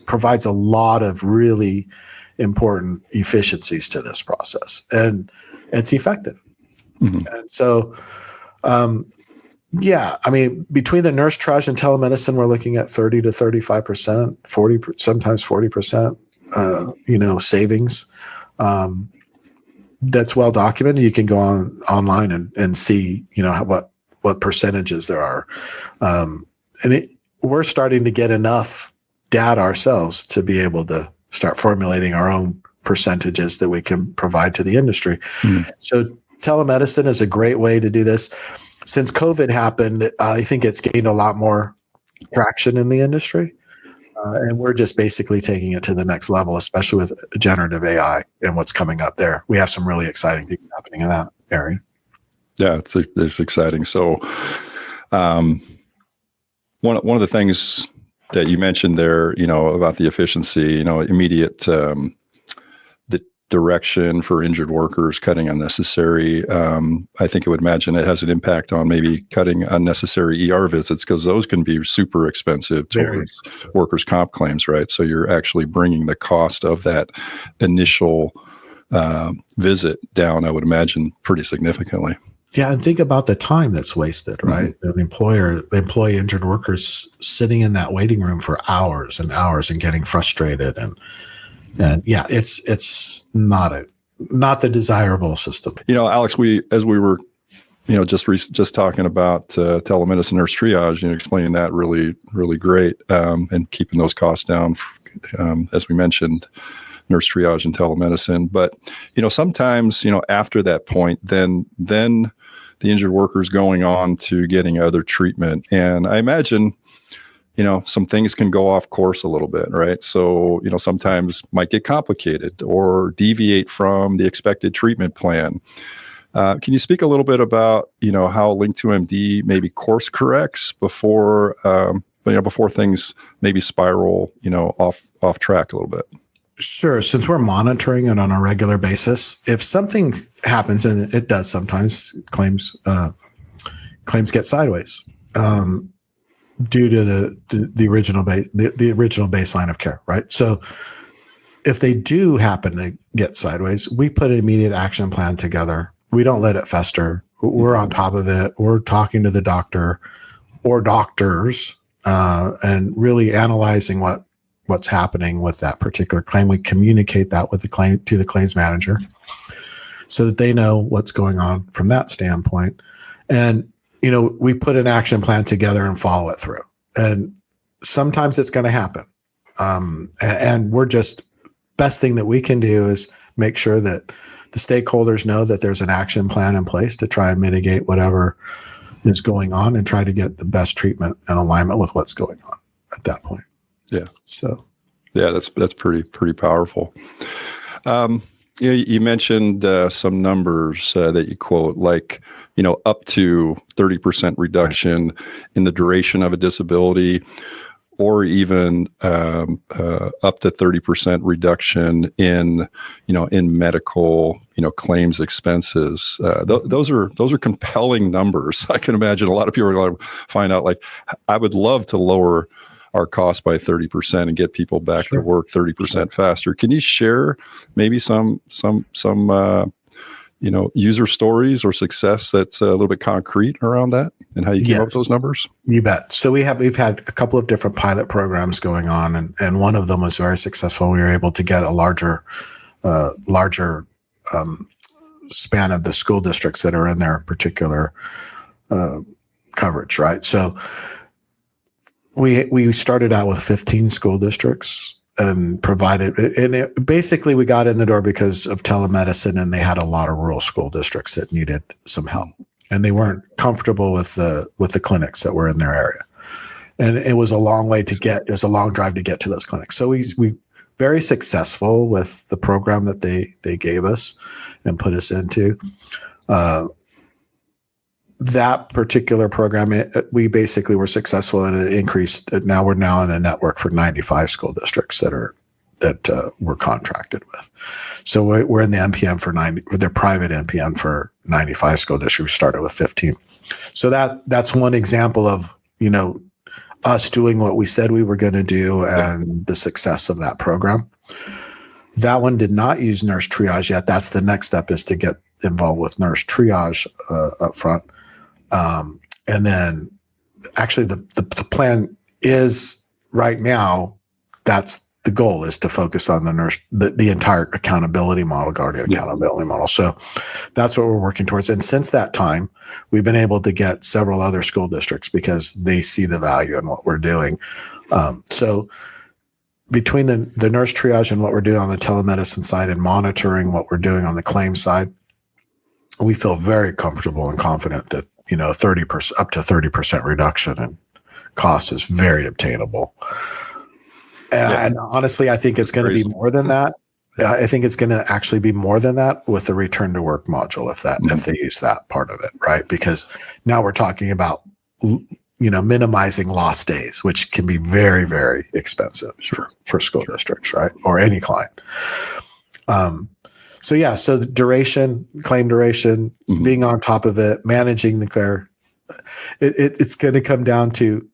provides a lot of really important efficiencies to this process, and it's effective. Mm-hmm. And so, yeah, I mean, between the nurse triage and telemedicine, we're looking at 30 to 35%, 40, sometimes 40%, savings. That's well documented. You can go online and see, what percentages there are. We're starting to get enough data ourselves to be able to start formulating our own percentages that we can provide to the industry. Mm. So telemedicine is a great way to do this. Since COVID happened, I think it's gained a lot more traction in the industry. And we're just basically taking it to the next level, especially with generative AI and what's coming up there. We have some really exciting things happening in that area. Yeah, it's exciting. So one of the things that you mentioned there, about the efficiency, immediate the direction for injured workers, cutting unnecessary. I think it would imagine it has an impact on maybe cutting unnecessary ER visits, because those can be super expensive towards workers' comp claims, right? So you're actually bringing the cost of that initial visit down, I would imagine, pretty significantly. Yeah, and think about the time that's wasted, right? Mm-hmm. The employee injured workers sitting in that waiting room for hours and hours and getting frustrated, and yeah, it's not the desirable system. Alex, as we were, just talking about telemedicine nurse triage, explaining that really, really great, and keeping those costs down, as we mentioned, nurse triage and telemedicine. But sometimes after that point, then the injured worker's going on to getting other treatment, and I imagine some things can go off course a little bit, right? So sometimes might get complicated or deviate from the expected treatment plan. Can you speak a little bit about how Link2MD maybe course corrects before things maybe spiral off track a little bit? Sure. Since we're monitoring it on a regular basis, if something happens, and it does sometimes, claims get sideways due to the original baseline of care, right? So if they do happen to get sideways, we put an immediate action plan together. We don't let it fester. We're on top of it. We're talking to the doctor or doctors and really analyzing what's happening with that particular claim. We communicate that with to the claims manager so that they know what's going on from that standpoint. And, we put an action plan together and follow it through. And sometimes it's going to happen. And we're just, best thing that we can do is make sure that the stakeholders know that there's an action plan in place to try and mitigate whatever is going on and try to get the best treatment and alignment with what's going on at that point. Yeah. So, yeah, that's pretty powerful. You mentioned some numbers that you quote, like up to 30% reduction in the duration of a disability, or even up to 30% reduction in medical claims expenses. Those are compelling numbers. I can imagine a lot of people are going to find out, like, I would love to lower our cost by 30% and get people back to work 30% faster. Can you share maybe some user stories or success that's a little bit concrete around that and how you came up with those numbers? You bet. So we've had a couple of different pilot programs going on, and one of them was very successful. We were able to get a larger span of the school districts that are in their particular coverage, right? So we started out with 15 school districts and provided, and basically we got in the door because of telemedicine, and they had a lot of rural school districts that needed some help, and they weren't comfortable with the clinics that were in their area, and it was a long way to get. It was a long drive to get to those clinics. So we very successful with the program that they gave us and put us into. That particular program, we basically were successful, and it increased. Now we're in a network for 95 school districts that we're contracted with. So we're in the NPM for 90, or their private NPM for 95 school districts. We started with 15. So that's one example of us doing what we said we were going to do and the success of that program. That one did not use nurse triage yet. That's the next step, is to get involved with nurse triage up front. And then actually the plan is right now, that's the goal, is to focus on the entire accountability model, guardian accountability model. So that's what we're working towards. And since that time, we've been able to get several other school districts because they see the value in what we're doing. So between the nurse triage and what we're doing on the telemedicine side and monitoring what we're doing on the claim side, we feel very comfortable and confident that, 30% up to 30% reduction in cost is very obtainable. And honestly, I think it's going to be more than that. I think it's going to actually be more than that with the return to work module, if they use that part of it, right? Because now we're talking about, minimizing lost days, which can be very, very expensive for school districts, right? Or any client. So the duration, claim duration, being on top of it, managing the care, it's going to come down to,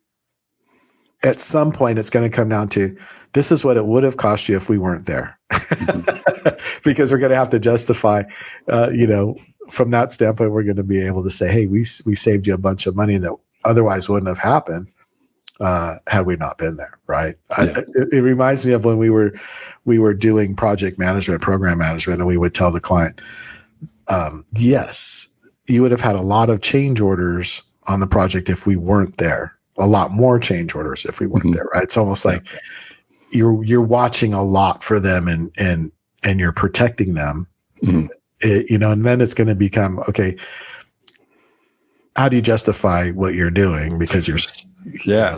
at some point, it's going to come down to, this is what it would have cost you if we weren't there. Because we're going to have to justify, from that standpoint, we're going to be able to say, hey, we saved you a bunch of money that otherwise wouldn't have happened had we not been there, right? Yeah. It reminds me of when we were doing project management, program management, and we would tell the client, yes, you would have had a lot of change orders on the project if we weren't there. A lot more change orders if we weren't there, right? It's almost like you're watching a lot for them and you're protecting them, and then it's going to become, okay, how do you justify what you're doing? Because you're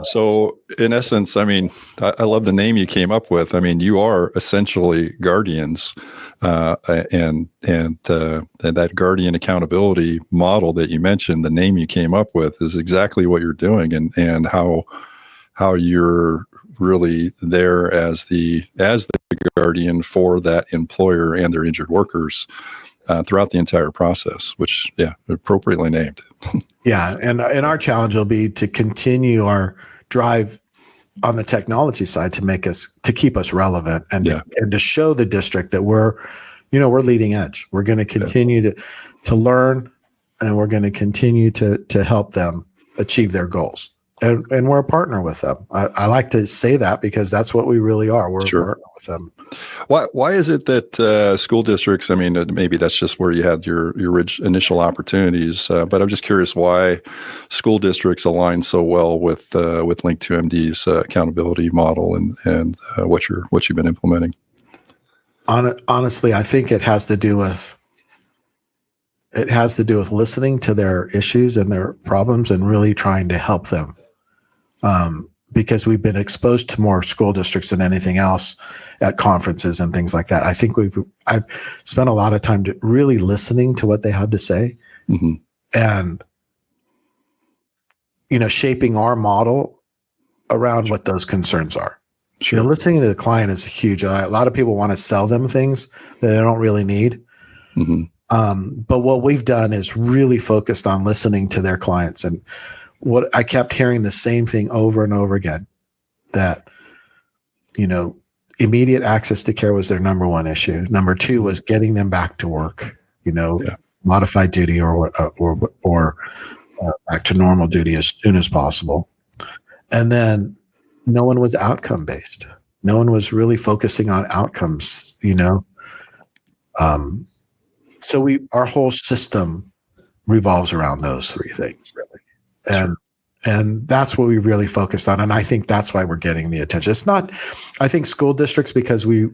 So in essence, I love the name you came up with. You are essentially guardians, and that guardian accountability model that you mentioned, the name you came up with, is exactly what you're doing, and how you're really there as the guardian for that employer and their injured workers throughout the entire process, which appropriately named. And our challenge will be to continue our drive on the technology side to keep us relevant and to show the district that we're leading edge. We're going to continue to learn, and we're going to continue to help them achieve their goals. And we're a partner with them. I like to say that because that's what we really are. We're a partner with them. Why is it that school districts, maybe that's just where you had your initial opportunities, but I'm just curious why school districts align so well with Link2MD's accountability model and what you've been implementing? Honestly, I think it has to do with listening to their issues and their problems and really trying to help them. Because we've been exposed to more school districts than anything else at conferences and things like that. I think I've spent a lot of time really listening to what they have to say, and shaping our model around what those concerns are. Listening to the client is huge. A lot of people want to sell them things that they don't really need. But what we've done is really focused on listening to their clients. And what I kept hearing the same thing over and over again, that, immediate access to care was their number one issue. Number two was getting them back to work, modified duty or back to normal duty as soon as possible. And then no one was outcome based. No one was really focusing on outcomes, So our whole system revolves around those three things, really. And that's what we really focused on. And I think that's why we're getting the attention. It's not, I think school districts, because we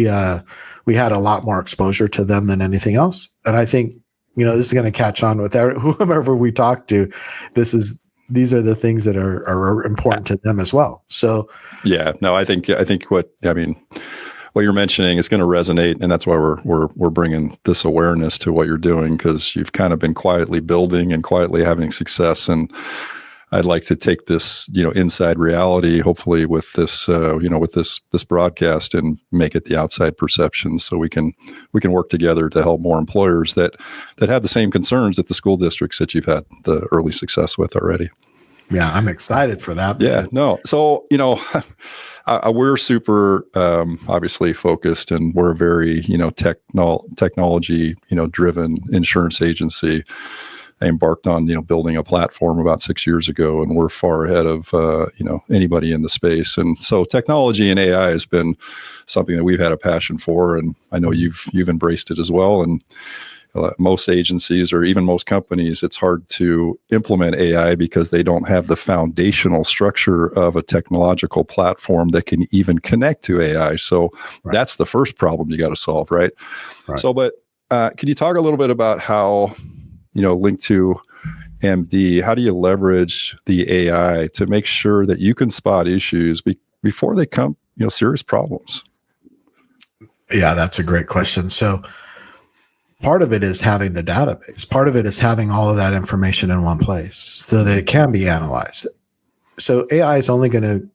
had a lot more exposure to them than anything else. And I think, this is going to catch on with whomever we talk to. These are the things that are important to them as well. So, I think what you're mentioning is going to resonate, and that's why we're bringing this awareness to what you're doing, because you've kind of been quietly building and quietly having success. And I'd like to take this, inside reality, hopefully with this, with this broadcast, and make it the outside perception, so we can work together to help more employers that have the same concerns that the school districts that you've had the early success with already. Yeah, I'm excited for that. Yeah, no. So, we're super obviously focused, and we're a very, technology, driven insurance agency. I embarked on, building a platform about 6 years ago, and we're far ahead of, anybody in the space. And so technology and AI has been something that we've had a passion for, and I know you've embraced it as well. And most agencies, or even most companies, it's hard to implement AI because they don't have the foundational structure of a technological platform that can even connect to AI. So that's the first problem you got to solve, right? So, but can you talk a little bit about how, Link2MD, how do you leverage the AI to make sure that you can spot issues before they come, serious problems? Yeah, that's a great question. So part of it is having the database. Part of it is having all of that information in one place so that it can be analyzed. So AI is only going to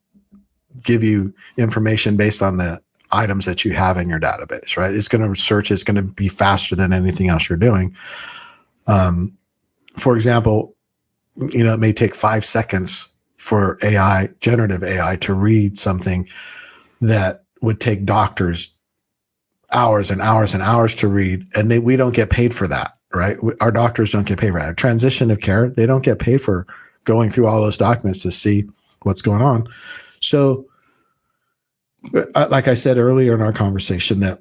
give you information based on the items that you have in your database, right? It's going to search. It's going to be faster than anything else you're doing. For example, it may take 5 seconds for AI, generative AI, to read something that would take doctors hours and hours and hours to read, and we don't get paid for that, right? Our doctors don't get paid for that. Transition of care, they don't get paid for going through all those documents to see what's going on. So, like I said earlier in our conversation, that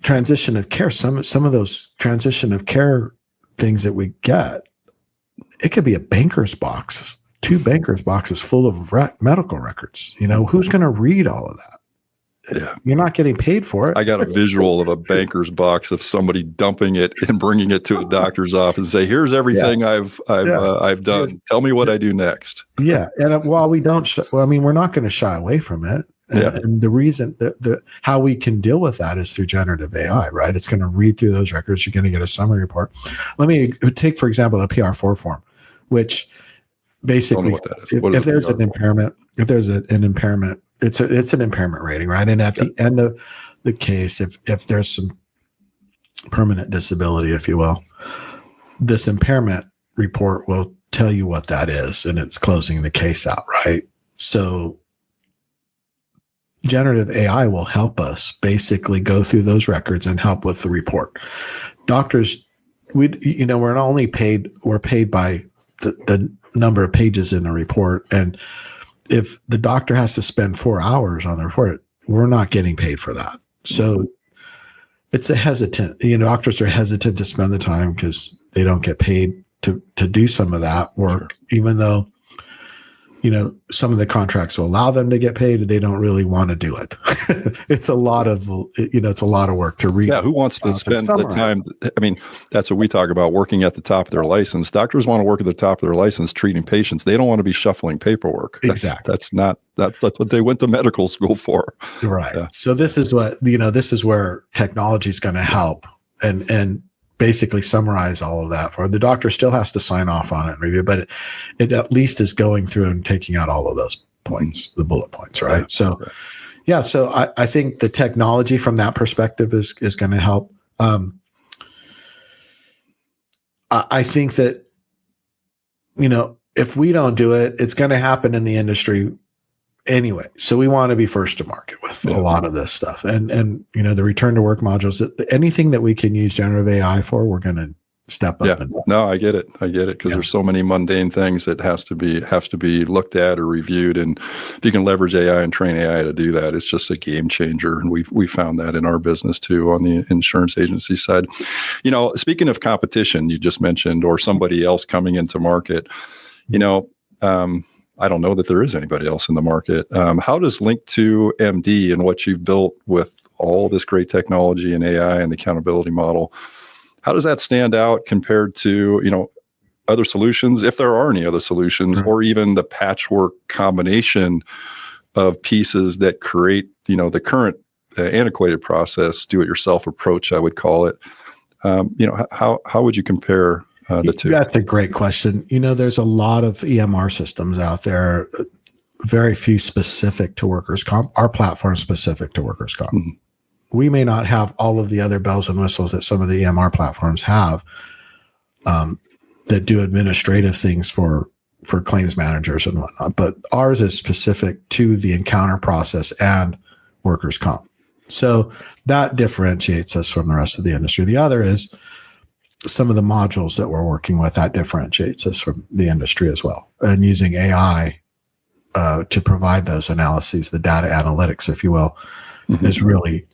transition of care, some of those transition of care things that we get, it could be a banker's box, 2 banker's boxes full of medical records. Who's going to read all of that? Yeah, you're not getting paid for it. I got a visual of a banker's box of somebody dumping it and bringing it to a doctor's office and say, "Here's everything I've done. Tell me what I do next." Yeah, and while we don't, we're not going to shy away from it. And the reason that how we can deal with that is through generative AI, right? It's going to read through those records. You're going to get a summary report. Let me take, for example, a PR4 form, which basically, if there's an impairment, it's an impairment rating, right? And at the end of the case, if there's some permanent disability, if you will, this impairment report will tell you what that is, and it's closing the case out, right? So generative AI will help us basically go through those records and help with the report. Doctors, we're not only paid, we're paid by the number of pages in the report. And if the doctor has to spend 4 hours on the report, we're not getting paid for that. So it's doctors are hesitant to spend the time because they don't get paid to do some of that work, even though, some of the contracts will allow them to get paid, and they don't really want to do it. It's a lot of, it's a lot of work to read. Yeah. Who wants to spend the time? I mean, that's what we talk about, working at the top of their license. Doctors want to work at the top of their license, treating patients. They don't want to be shuffling paperwork. Exactly. That's what they went to medical school for. Right. Yeah. So this is what, this is where technology is going to help and basically summarize all of that. For the doctor still has to sign off on it and review, but it at least is going through and taking out all of those points, the bullet points, right? Yeah. So, yeah. So I think the technology from that perspective is going to help. I think that, if we don't do it, it's going to happen in the industry anyway. So we want to be first to market with a lot of this stuff. And the return to work modules, anything that we can use generative AI for, we're going to step up. No, I get it. Because there's so many mundane things that have to be looked at or reviewed. And if you can leverage AI and train AI to do that, it's just a game changer. And we found that in our business too, on the insurance agency side. Speaking of competition, you just mentioned, or somebody else coming into market, I don't know that there is anybody else in the market. How does Link2MD and what you've built with all this great technology and AI and the accountability model, how does that stand out compared to, other solutions, if there are any other solutions, or even the patchwork combination of pieces that create, the current antiquated process, do-it-yourself approach, I would call it. How would you compare the two? That's a great question. There's a lot of EMR systems out there, very few specific to workers' comp. Our platform is specific to workers' comp. Mm-hmm. We may not have all of the other bells and whistles that some of the EMR platforms have, that do administrative things for for claims managers and whatnot, but ours is specific to the encounter process and workers' comp. So that differentiates us from the rest of the industry. The other is some of the modules that we're working with, that differentiates us from the industry as well. And using AI to provide those analyses, the data analytics, if you will, is really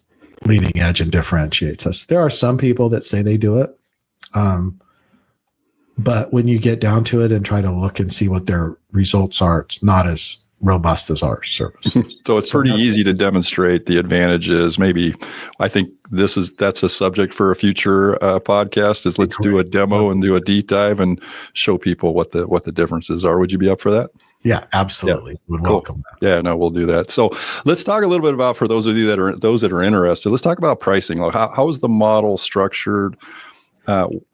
leading edge and differentiates us. There are some people that say they do it. But when you get down to it and try to look and see what their results are, it's not as robust as our service. So it's pretty easy to demonstrate the advantages. Maybe I think that's a subject for a future podcast. Is let's do a demo and do a deep dive and show people what the differences are. Would you be up for that? Yeah, absolutely. Yeah. Would welcome that. Yeah, no, we'll do that. So let's talk a little bit about, for those of you that are interested, let's talk about pricing. Like how is the model structured, and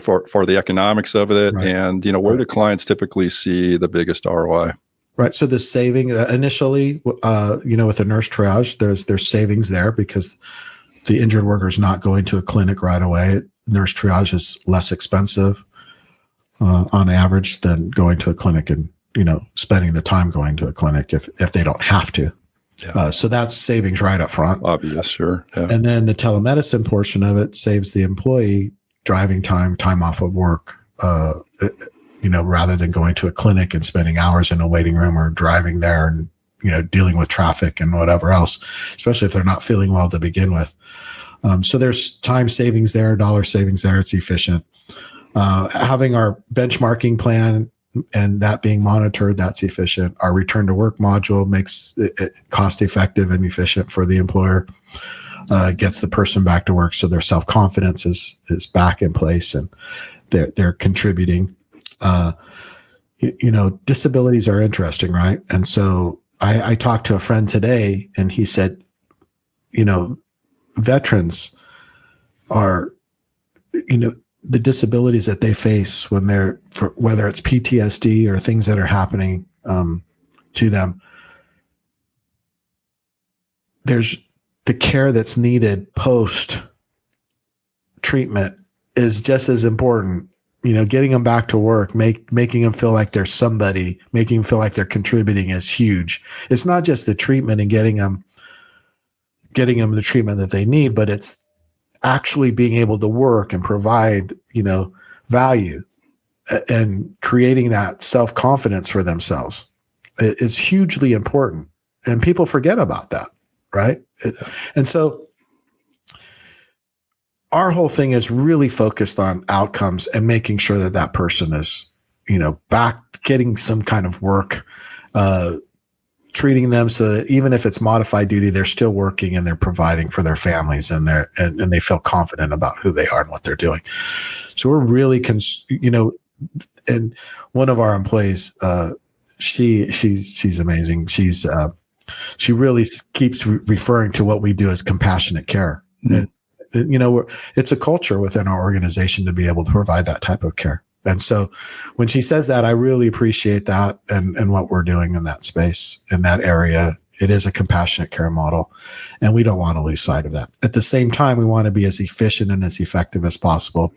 for the economics of it, right. And where do clients typically see the biggest ROI? Right. So the saving initially, with a nurse triage, there's savings there because the injured worker is not going to a clinic right away. Nurse triage is less expensive on average than going to a clinic and spending the time going to a clinic if they don't have to. Yeah. So that's savings right up front. Obvious, sure. Yeah. And then the telemedicine portion of it saves the employee driving time off of work, rather than going to a clinic and spending hours in a waiting room or driving there and, dealing with traffic and whatever else, especially if they're not feeling well to begin with. So there's time savings there, dollar savings there. It's efficient. Having our benchmarking plan and that being monitored, that's efficient. Our return to work module makes it cost effective and efficient for the employer. Gets the person back to work, so their self-confidence is back in place and they're contributing. Disabilities are interesting, right? And so I talked to a friend today, and he said, veterans are, the disabilities that they face when whether it's PTSD or things that are happening to them, there's the care that's needed post treatment is just as important. Getting them back to work, making them feel like they're somebody, making them feel like they're contributing is huge. It's not just the treatment and getting them the treatment that they need, but it's actually being able to work and provide, value and creating that self-confidence for themselves. It's hugely important, and people forget about that. Right. And so our whole thing is really focused on outcomes and making sure that person is, back getting some kind of work, treating them so that even if it's modified duty, they're still working and they're providing for their families and and they feel confident about who they are and what they're doing. So we're really, and one of our employees, she's amazing. She really keeps referring to what we do as compassionate care. Mm-hmm. And, it's a culture within our organization to be able to provide that type of care. And so when she says that, I really appreciate that and what we're doing in that space, in that area. It is a compassionate care model, and we don't want to lose sight of that. At the same time, we want to be as efficient and as effective as possible,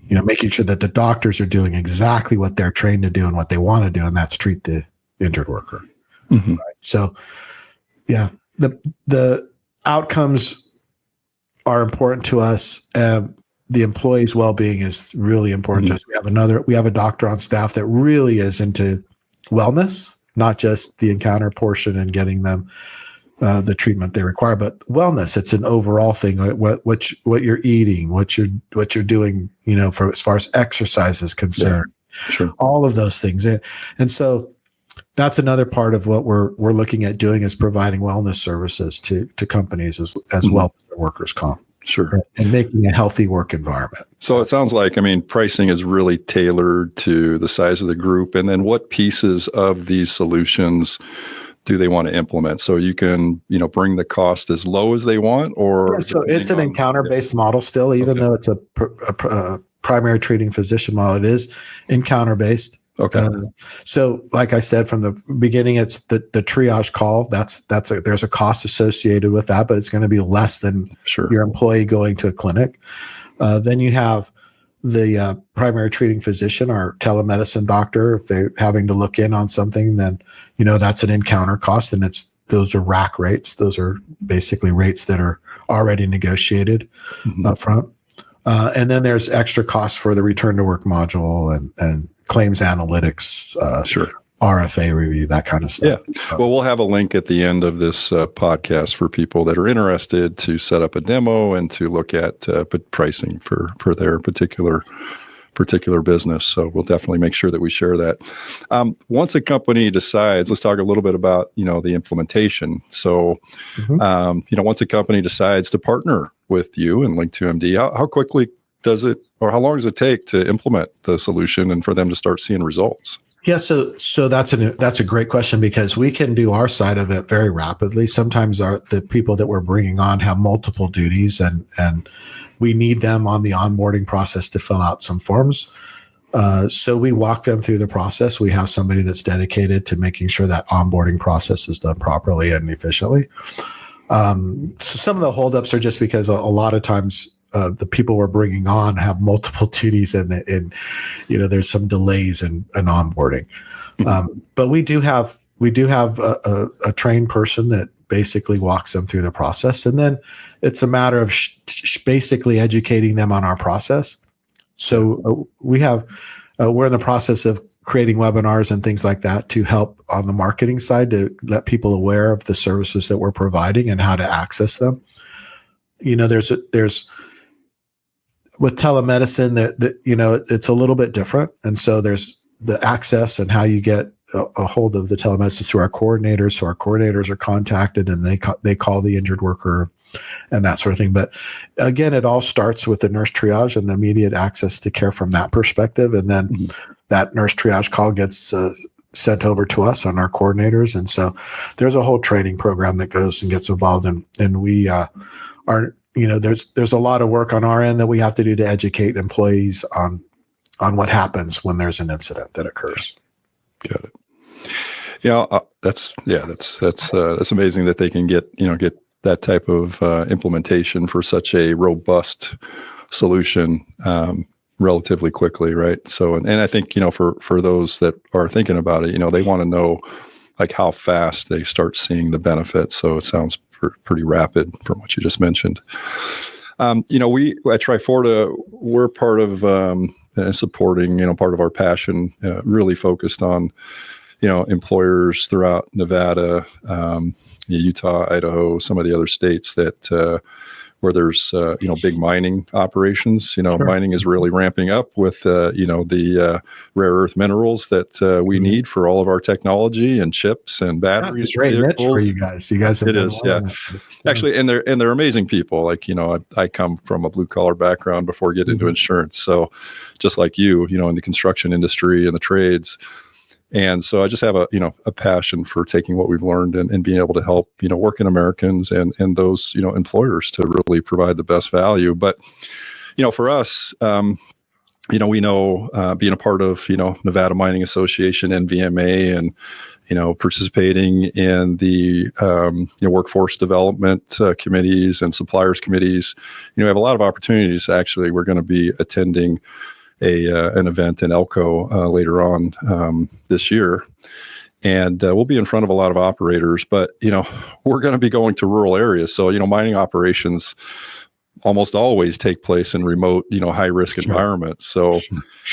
making sure that the doctors are doing exactly what they're trained to do and what they want to do, and that's treat the injured worker. Mm-hmm. Right. So, yeah, the outcomes are important to us. The employee's well-being is really important to us. We have a doctor on staff that really is into wellness, not just the encounter portion and getting them the treatment they require, but wellness. It's an overall thing. What you're eating, what you're doing, for as far as exercise is concerned. Yeah, sure. All of those things, and so. That's another part of what we're looking at doing, is providing wellness services to companies as well as their workers' comp. Sure. And making a healthy work environment. So it sounds like, pricing is really tailored to the size of the group. And then what pieces of these solutions do they want to implement? So you can, bring the cost as low as they want, or? Yeah, so it's an encounter-based model still, even though it's a primary treating physician model, it is encounter-based. Okay. So like I said, from the beginning, it's the triage call. There's a cost associated with that, but it's going to be less than your employee going to a clinic. Then you have the primary treating physician, our telemedicine doctor, if they're having to look in on something, then, that's an encounter cost, and those are rack rates. Those are basically rates that are already negotiated up front. And then there's extra costs for the return to work module and claims analytics, Sure. RFA review, that kind of stuff. Yeah. Well, we'll have a link at the end of this podcast for people that are interested to set up a demo and to look at pricing for their particular business. So we'll definitely make sure that we share that. Once a company decides, let's talk a little bit about, the implementation. So, once a company decides to partner with you and Link2MD, how quickly does it, or how long does it take to implement the solution and for them to start seeing results? Yeah, so that's a great question, because we can do our side of it very rapidly. Sometimes the people that we're bringing on have multiple duties, and we need them on the onboarding process to fill out some forms. So we walk them through the process. We have somebody that's dedicated to making sure that onboarding process is done properly and efficiently. So some of the holdups are just because a lot of times the people we're bringing on have multiple duties, and there's some delays in onboarding. But we do have a trained person that basically walks them through the process, and then it's a matter of basically educating them on our process. So we're in the process of creating webinars and things like that to help on the marketing side, to let people aware of the services that we're providing and how to access them. There's with telemedicine that it's a little bit different, and so there's the access and how you get a hold of the telemedicine through our coordinators. So our coordinators are contacted, and they call the injured worker and that sort of thing. But again, it all starts with the nurse triage and the immediate access to care from that perspective, and then that nurse triage call gets sent over to us on our coordinators. And so there's a whole training program that goes and gets involved, and we are. There's a lot of work on our end that we have to do to educate employees on what happens when there's an incident that occurs. Got it. That's amazing that they can get that type of implementation for such a robust solution relatively quickly, right? So, and I think for those that are thinking about it, they want to know like how fast they start seeing the benefits. So it sounds pretty rapid from what you just mentioned. We at Triforta, we're part of supporting, part of our passion, really focused on, employers throughout Nevada, Utah, Idaho, some of the other states that where there's big mining operations. Sure. Mining is really ramping up with the rare earth minerals that we need for all of our technology and chips and batteries. That's a great niche for you guys. You guys have actually, and they're amazing people. Like I come from a blue collar background before getting into insurance, so just like you, in the construction industry and the trades. And so I just have a passion for taking what we've learned and being able to help, working Americans and those, employers to really provide the best value. But, for us, we know being a part of, Nevada Mining Association, NVMA, and, participating in the workforce development committees and suppliers committees, we have a lot of opportunities. Actually, we're going to be attending an event in Elko later on this year, and we'll be in front of a lot of operators. But we're going to be going to rural areas, so mining operations almost always take place in remote, high risk environments. So,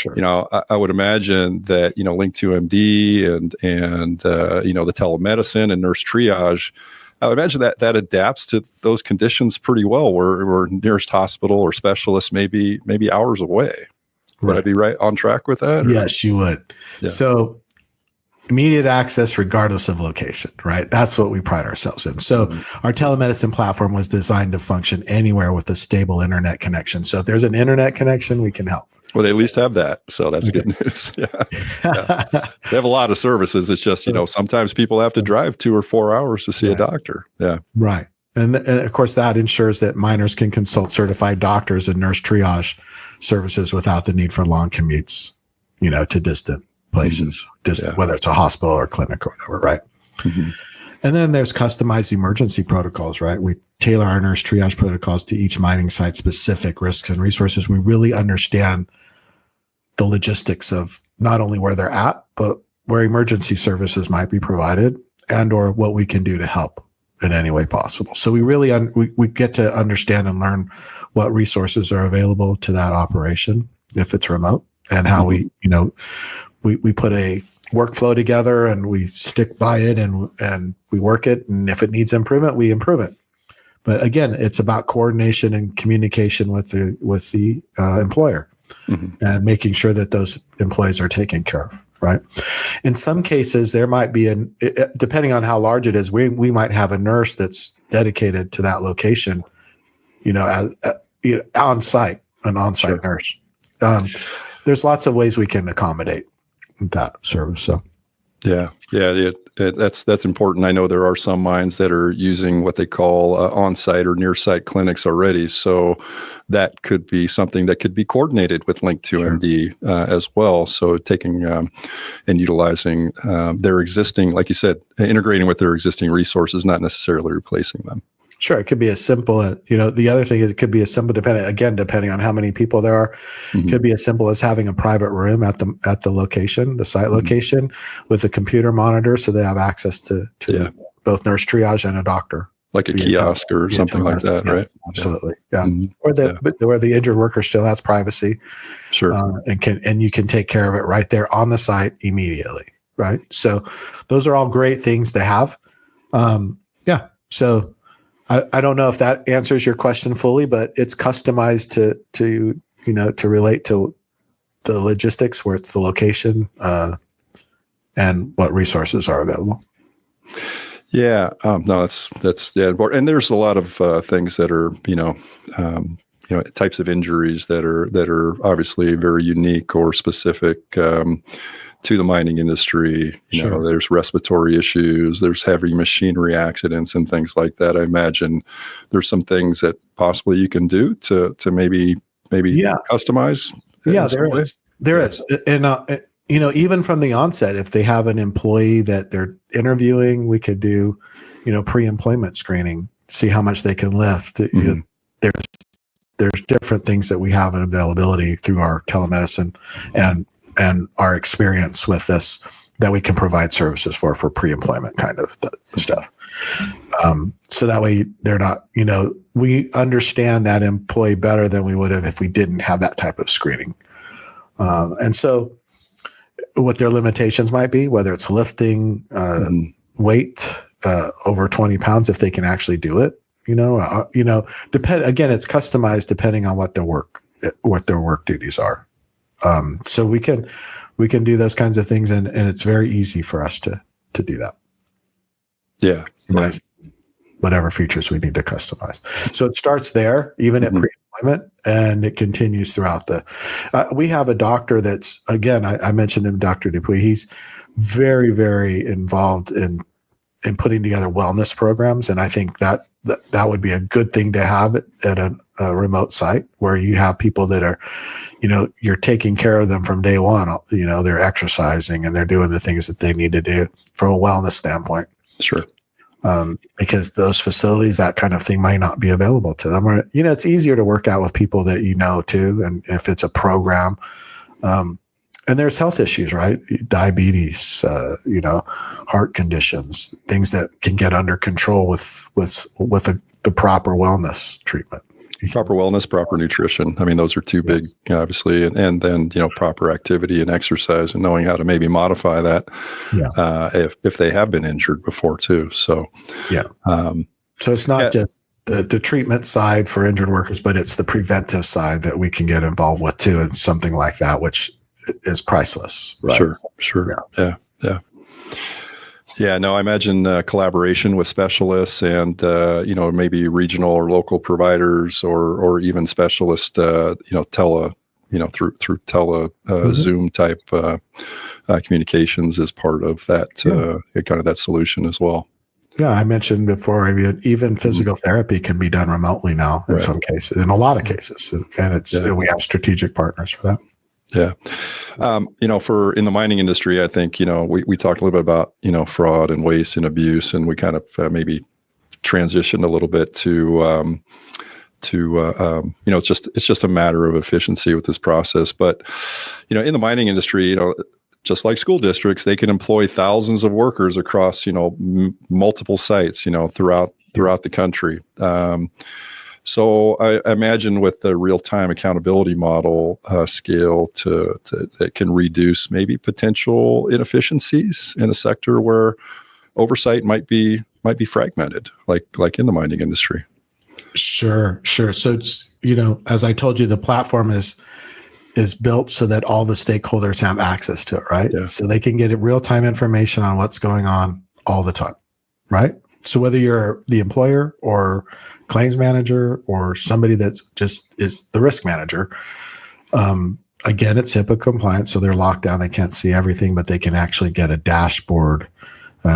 I would imagine that Link2MD and the telemedicine and nurse triage, I would imagine that adapts to those conditions pretty well. Where nearest hospital or specialist maybe hours away. Would I be right on track with that? Or? Yes, you would. Yeah. So immediate access regardless of location, right? That's what we pride ourselves in. So our telemedicine platform was designed to function anywhere with a stable internet connection. So if there's an internet connection, we can help. Well, they at least have that. So that's good news. Yeah. They have a lot of services. It's just, sometimes people have to drive 2 or 4 hours to see a doctor. Yeah. Right. And of course, that ensures that miners can consult certified doctors and nurse triage services without the need for long commutes, to distant places, whether it's a hospital or clinic or whatever, right? And then there's customized emergency protocols, right? We tailor our nurse triage protocols to each mining site specific risks and resources. We really understand the logistics of not only where they're at, but where emergency services might be provided and or what we can do to help in any way possible. So we really we get to understand and learn what resources are available to that operation if it's remote, and how we put a workflow together and we stick by it and we work it. And if it needs improvement, we improve it. But again, it's about coordination and communication with the employer and making sure that those employees are taken care of. Right. In some cases, there might be depending on how large it is, we might have a nurse that's dedicated to that location, on site, an on-site nurse. There's lots of ways we can accommodate that service. So, that's important. I know there are some mines that are using what they call on-site or near-site clinics already. So that could be something that could be coordinated with Link2MD as well. So taking and utilizing their existing, like you said, integrating with their existing resources, not necessarily replacing them. Sure. It could be as simple as, the other thing is it could be as simple, depending on how many people there are, it could be as simple as having a private room at the location, the site location, with a computer monitor so they have access to both nurse triage and a doctor. Like a kiosk or something like that, right? Absolutely. Yeah. Where the injured worker still has privacy. Sure. And you can take care of it right there on the site immediately. Right. So those are all great things to have. So I don't know if that answers your question fully, but it's customized to relate to the logistics, where it's the location, and what resources are available. Yeah. No, that's important. And there's a lot of things that are, types of injuries that are obviously very unique or specific to the mining industry. There's respiratory issues, there's heavy machinery accidents and things like that. I imagine there's some things that possibly you can do to maybe customize. Yeah, there is. And, even from the onset, if they have an employee that they're interviewing, we could do, pre-employment screening, see how much they can lift. There's different things that we have in availability through our telemedicine and our experience with this that we can provide services for pre-employment kind of stuff. So that way they're not, we understand that employee better than we would have if we didn't have that type of screening. And so what their limitations might be, whether it's lifting, weight, over 20 pounds, if they can actually do it, again, it's customized depending on what their work duties are. So we can do those kinds of things, and it's very easy for us to do that. Yeah. Customize whatever features we need to customize. So it starts there, even at pre-employment, and it continues throughout we have a doctor that's, again, I mentioned him, Dr. Dupuy. He's very, very involved in putting together wellness programs. And I think that would be a good thing to have at a remote site where you have people that are, you're taking care of them from day one. They're exercising and they're doing the things that they need to do from a wellness standpoint. Sure. Because those facilities, that kind of thing might not be available to them. Or, it's easier to work out with people that too. And if it's a program, and there's health issues, right? Diabetes, heart conditions, things that can get under control with the proper wellness treatment. Proper wellness, proper nutrition. I mean, those are two big, obviously, and then, proper activity and exercise and knowing how to maybe modify that if they have been injured before too. So, so it's not just the treatment side for injured workers, but it's the preventive side that we can get involved with too. And something like that, which is priceless. Right? Sure. Yeah. Yeah, no, I imagine collaboration with specialists and, maybe regional or local providers or even specialist, through Zoom type communications as part of that, kind of that solution as well. Yeah, I mentioned before, even physical therapy can be done remotely now in some cases, in a lot of cases. And we have strategic partners for that. Yeah. For in the mining industry, I think, we talked a little bit about, fraud and waste and abuse, and we kind of maybe transitioned a little bit to it's just a matter of efficiency with this process. But, in the mining industry, just like school districts, they can employ thousands of workers across, multiple sites, throughout the country. So I imagine with the real-time accountability model scale that can reduce maybe potential inefficiencies in a sector where oversight might be fragmented, like in the mining industry. Sure. So it's, as I told you, the platform is built so that all the stakeholders have access to it, right? Yeah. So they can get real-time information on what's going on all the time, right? So whether you're the employer or claims manager or somebody that's just is the risk manager, again, it's HIPAA compliant, so they're locked down. They can't see everything, but they can actually get a dashboard.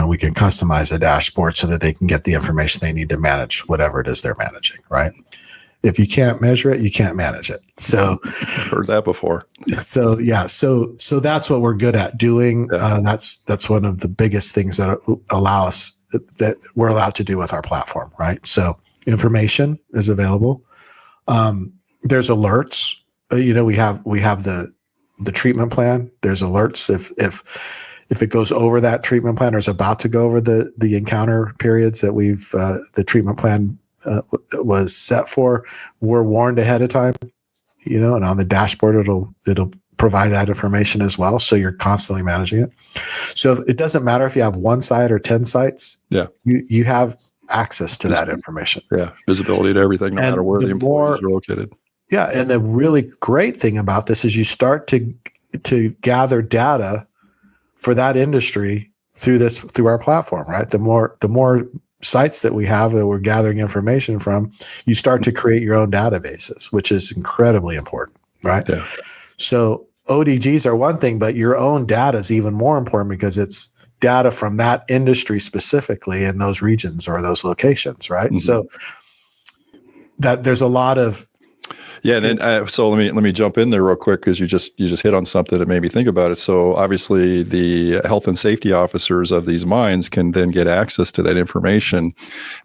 We can customize a dashboard so that they can get the information they need to manage whatever it is they're managing, right? If you can't measure it, you can't manage it. So I've heard that before. So that's what we're good at doing. Yeah. That's one of the biggest things that allow us that we're allowed to do with our platform, right? So information is available. There's alerts. We have the treatment plan. There's alerts if it goes over that treatment plan or is about to go over the encounter periods that we've the treatment plan was set for. We're warned ahead of time, and on the dashboard it'll provide that information as well. So you're constantly managing it. So it doesn't matter if you have one site or 10 sites. Yeah, you have access to that information. Yeah, visibility to everything, no matter where the employees are located. Yeah, and the really great thing about this is you start to gather data for that industry through our platform, right? The more sites that we have that we're gathering information from, you start to create your own databases, which is incredibly important, right? Yeah. So ODGs are one thing, but your own data is even more important because it's data from that industry specifically in those regions or those locations, right? Mm-hmm. So that there's a lot of so let me jump in there real quick because you just hit on something that made me think about it. So obviously the health and safety officers of these mines can then get access to that information,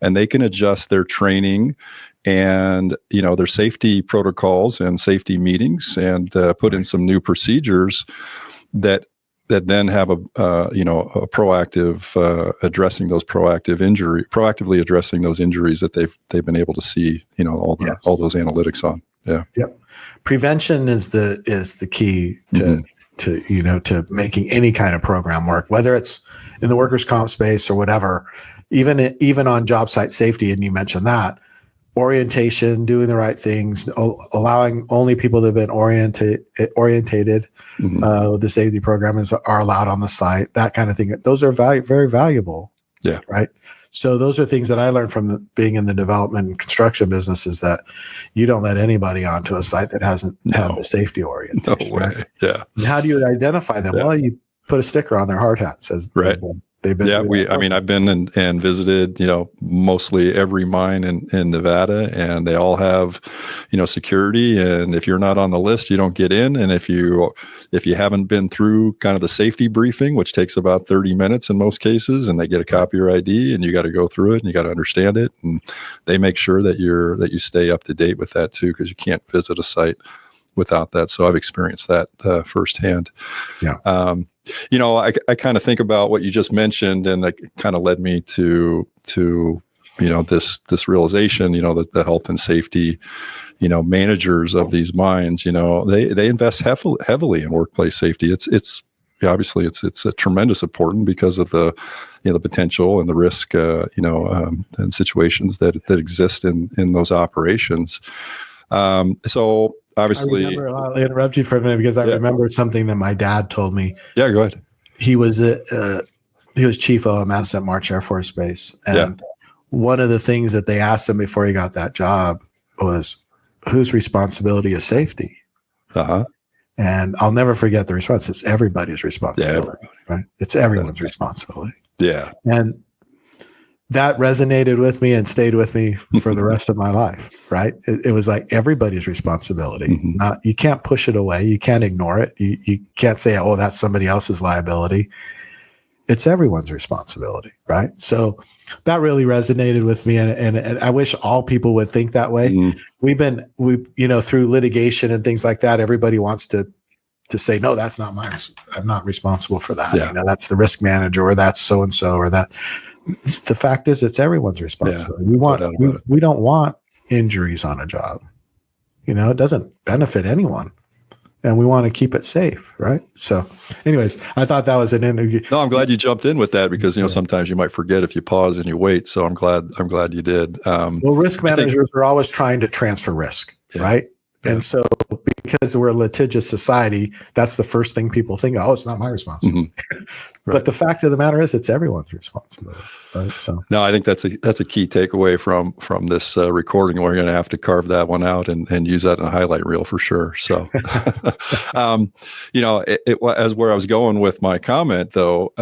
and they can adjust their training and their safety protocols and safety meetings and put in some new procedures that then have a proactive addressing those proactively addressing those injuries that they've been able to see all those analytics on. Yeah. Yep. Prevention is the key to making any kind of program work, whether it's in the workers' comp space or whatever, even on job site safety. And you mentioned that orientation, doing the right things, allowing only people that have been orientated with the safety program are allowed on the site, that kind of thing. Those are very valuable. Yeah. Right. So those are things that I learned from being in the development and construction business, is that you don't let anybody onto a site that hasn't had the safety orientation. No way. Right? Yeah. And how do you identify them? Yeah. Well, you put a sticker on their hard hat, says right. They've been I've been and visited, mostly every mine in Nevada, and they all have, security. And if you're not on the list, you don't get in. And if you haven't been through kind of the safety briefing, which takes about 30 minutes in most cases, and they get a copy of your ID and you got to go through it and you got to understand it. And they make sure that you stay up to date with that too, because you can't visit a site without that. So I've experienced that firsthand. Yeah. I kind of think about what you just mentioned, and it kind of led me to this realization, that the health and safety, managers of these mines, they invest heavily in workplace safety. It's obviously it's a tremendous important because of the the potential and the risk and situations that exist in those operations. So obviously, I'll interrupt you for a minute because I remember something that my dad told me. Yeah, go ahead. He was chief OMS at March Air Force Base, and one of the things that they asked him before he got that job was, "Whose responsibility is safety?" And I'll never forget the response. It's everybody's responsibility, right? It's everyone's responsibility. Yeah. And that resonated with me and stayed with me for the rest of my life. Right. It was like everybody's responsibility. Mm-hmm. You can't push it away. You can't ignore it. You can't say, oh, that's somebody else's liability. It's everyone's responsibility. Right. So that really resonated with me. And I wish all people would think that way. Mm-hmm. We through litigation and things like that, everybody wants to say, no, that's not I'm not responsible for that. Yeah. That's the risk manager, or that's so-and-so, or that. The fact is, it's everyone's responsibility. Yeah, we don't want injuries on a job. It doesn't benefit anyone, and we want to keep it safe, right? So, anyways, I thought that was an interview. No, I'm glad you jumped in with that, because sometimes you might forget if you pause and you wait. So I'm glad you did. Well, risk managers are always trying to transfer risk, right? Yeah. And so, because we're a litigious society, that's the first thing people think, oh, it's not my responsibility. Mm-hmm. Right. But the fact of the matter is, it's everyone's responsibility. Right? So, no, I think that's a key takeaway from this recording. We're going to have to carve that one out and use that in a highlight reel for sure. So, as where I was going with my comment, though,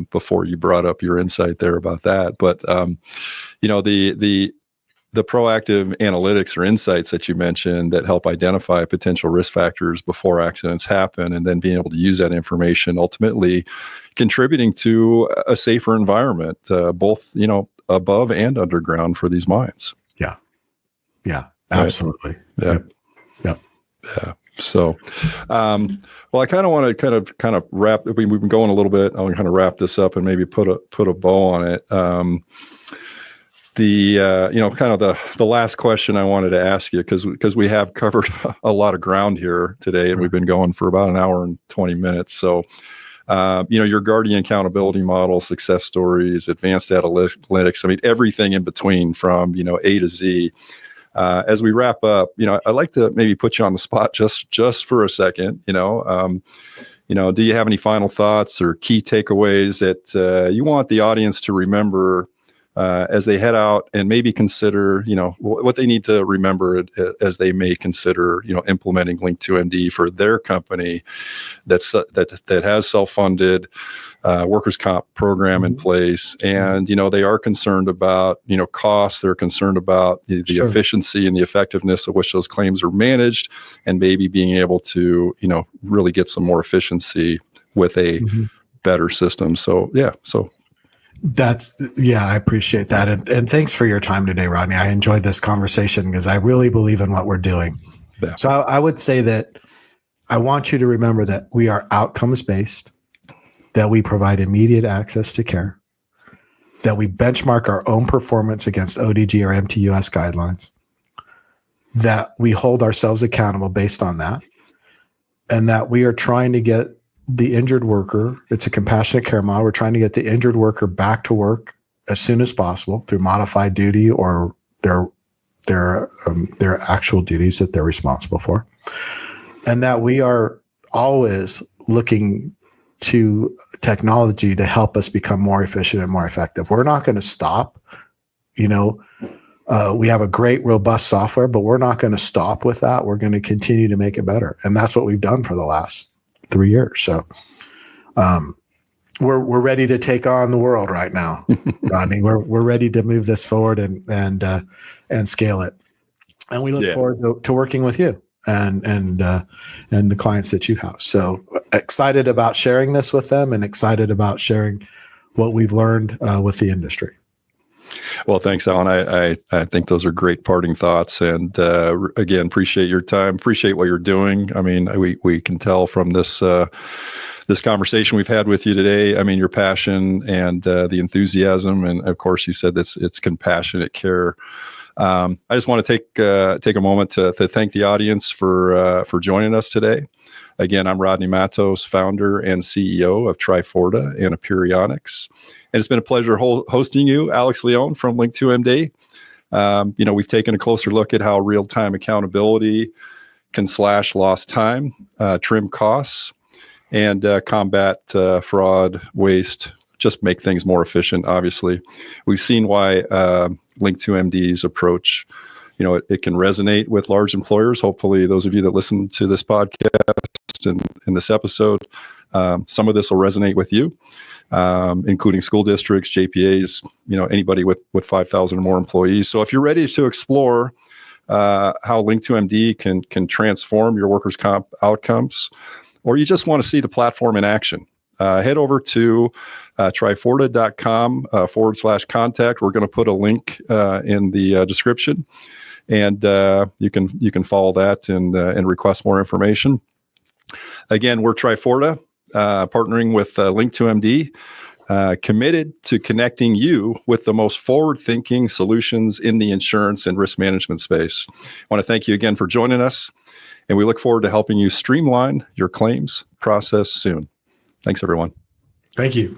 before you brought up your insight there about that, but the proactive analytics or insights that you mentioned that help identify potential risk factors before accidents happen, and then being able to use that information, ultimately contributing to a safer environment, both, above and underground for these mines. Yeah, absolutely. Right? Yep. Yeah. So, well, I kind of want to kind of wrap. We've been going a little bit. I want to kind of wrap this up and maybe put a bow on it. The last question I wanted to ask you, because we have covered a lot of ground here today, and we've been going for about an hour and 20 minutes. So, your Guardian accountability model, success stories, advanced analytics, I mean, everything in between from, A to Z. As we wrap up, I'd like to maybe put you on the spot just for a second. Do you have any final thoughts or key takeaways that you want the audience to remember as they head out and maybe consider, what they need to remember as they may consider, implementing Link2MD for their company that has self-funded workers' comp program in place, and they are concerned about costs. They're concerned about the efficiency and the effectiveness of which those claims are managed, and maybe being able to really get some more efficiency with a better system. So I appreciate that. And thanks for your time today, Rodney. I enjoyed this conversation because I really believe in what we're doing. Yeah. So I would say that I want you to remember that we are outcomes based, that we provide immediate access to care, that we benchmark our own performance against ODG or MTUS guidelines, that we hold ourselves accountable based on that, and that we are trying to get the injured worker, it's a compassionate care model. We're trying to get the injured worker back to work as soon as possible through modified duty or their actual duties that they're responsible for. And that we are always looking to technology to help us become more efficient and more effective. We're not going to stop. We have a great, robust software, but we're not going to stop with that. We're going to continue to make it better. And that's what we've done for the last 3 years. So we're ready to take on the world right now, Rodney. We're ready to move this forward and scale it. And we look forward to working with you and the clients that you have. So excited about sharing this with them, and excited about sharing what we've learned with the industry. Well, thanks, Alan. I think those are great parting thoughts. And again, appreciate your time. Appreciate what you're doing. I mean, we can tell from this conversation we've had with you today. I mean, your passion and the enthusiasm, and of course, you said it's compassionate care. I just want to take a moment to thank the audience for joining us today. Again, I'm Rodney Mattos, founder and CEO of Triforta and Apeironix. And it's been a pleasure hosting you, Alex Leone from Link2MD. We've taken a closer look at how real-time accountability can slash lost time, trim costs, and combat fraud, waste, just make things more efficient, obviously. We've seen why Link2MD's approach, it can resonate with large employers. Hopefully, those of you that listen to this podcast and in this episode, some of this will resonate with you. including school districts, JPAs, anybody with 5,000 or more employees. So if you're ready to explore how Link2MD can transform your workers' comp outcomes, or you just want to see the platform in action, head over to triforta.com/contact. We're going to put a link in the description, and you can follow that and request more information. Again, we're Triforta, partnering with Link2MD, committed to connecting you with the most forward-thinking solutions in the insurance and risk management space. I want to thank you again for joining us, and we look forward to helping you streamline your claims process soon. Thanks, everyone. Thank you.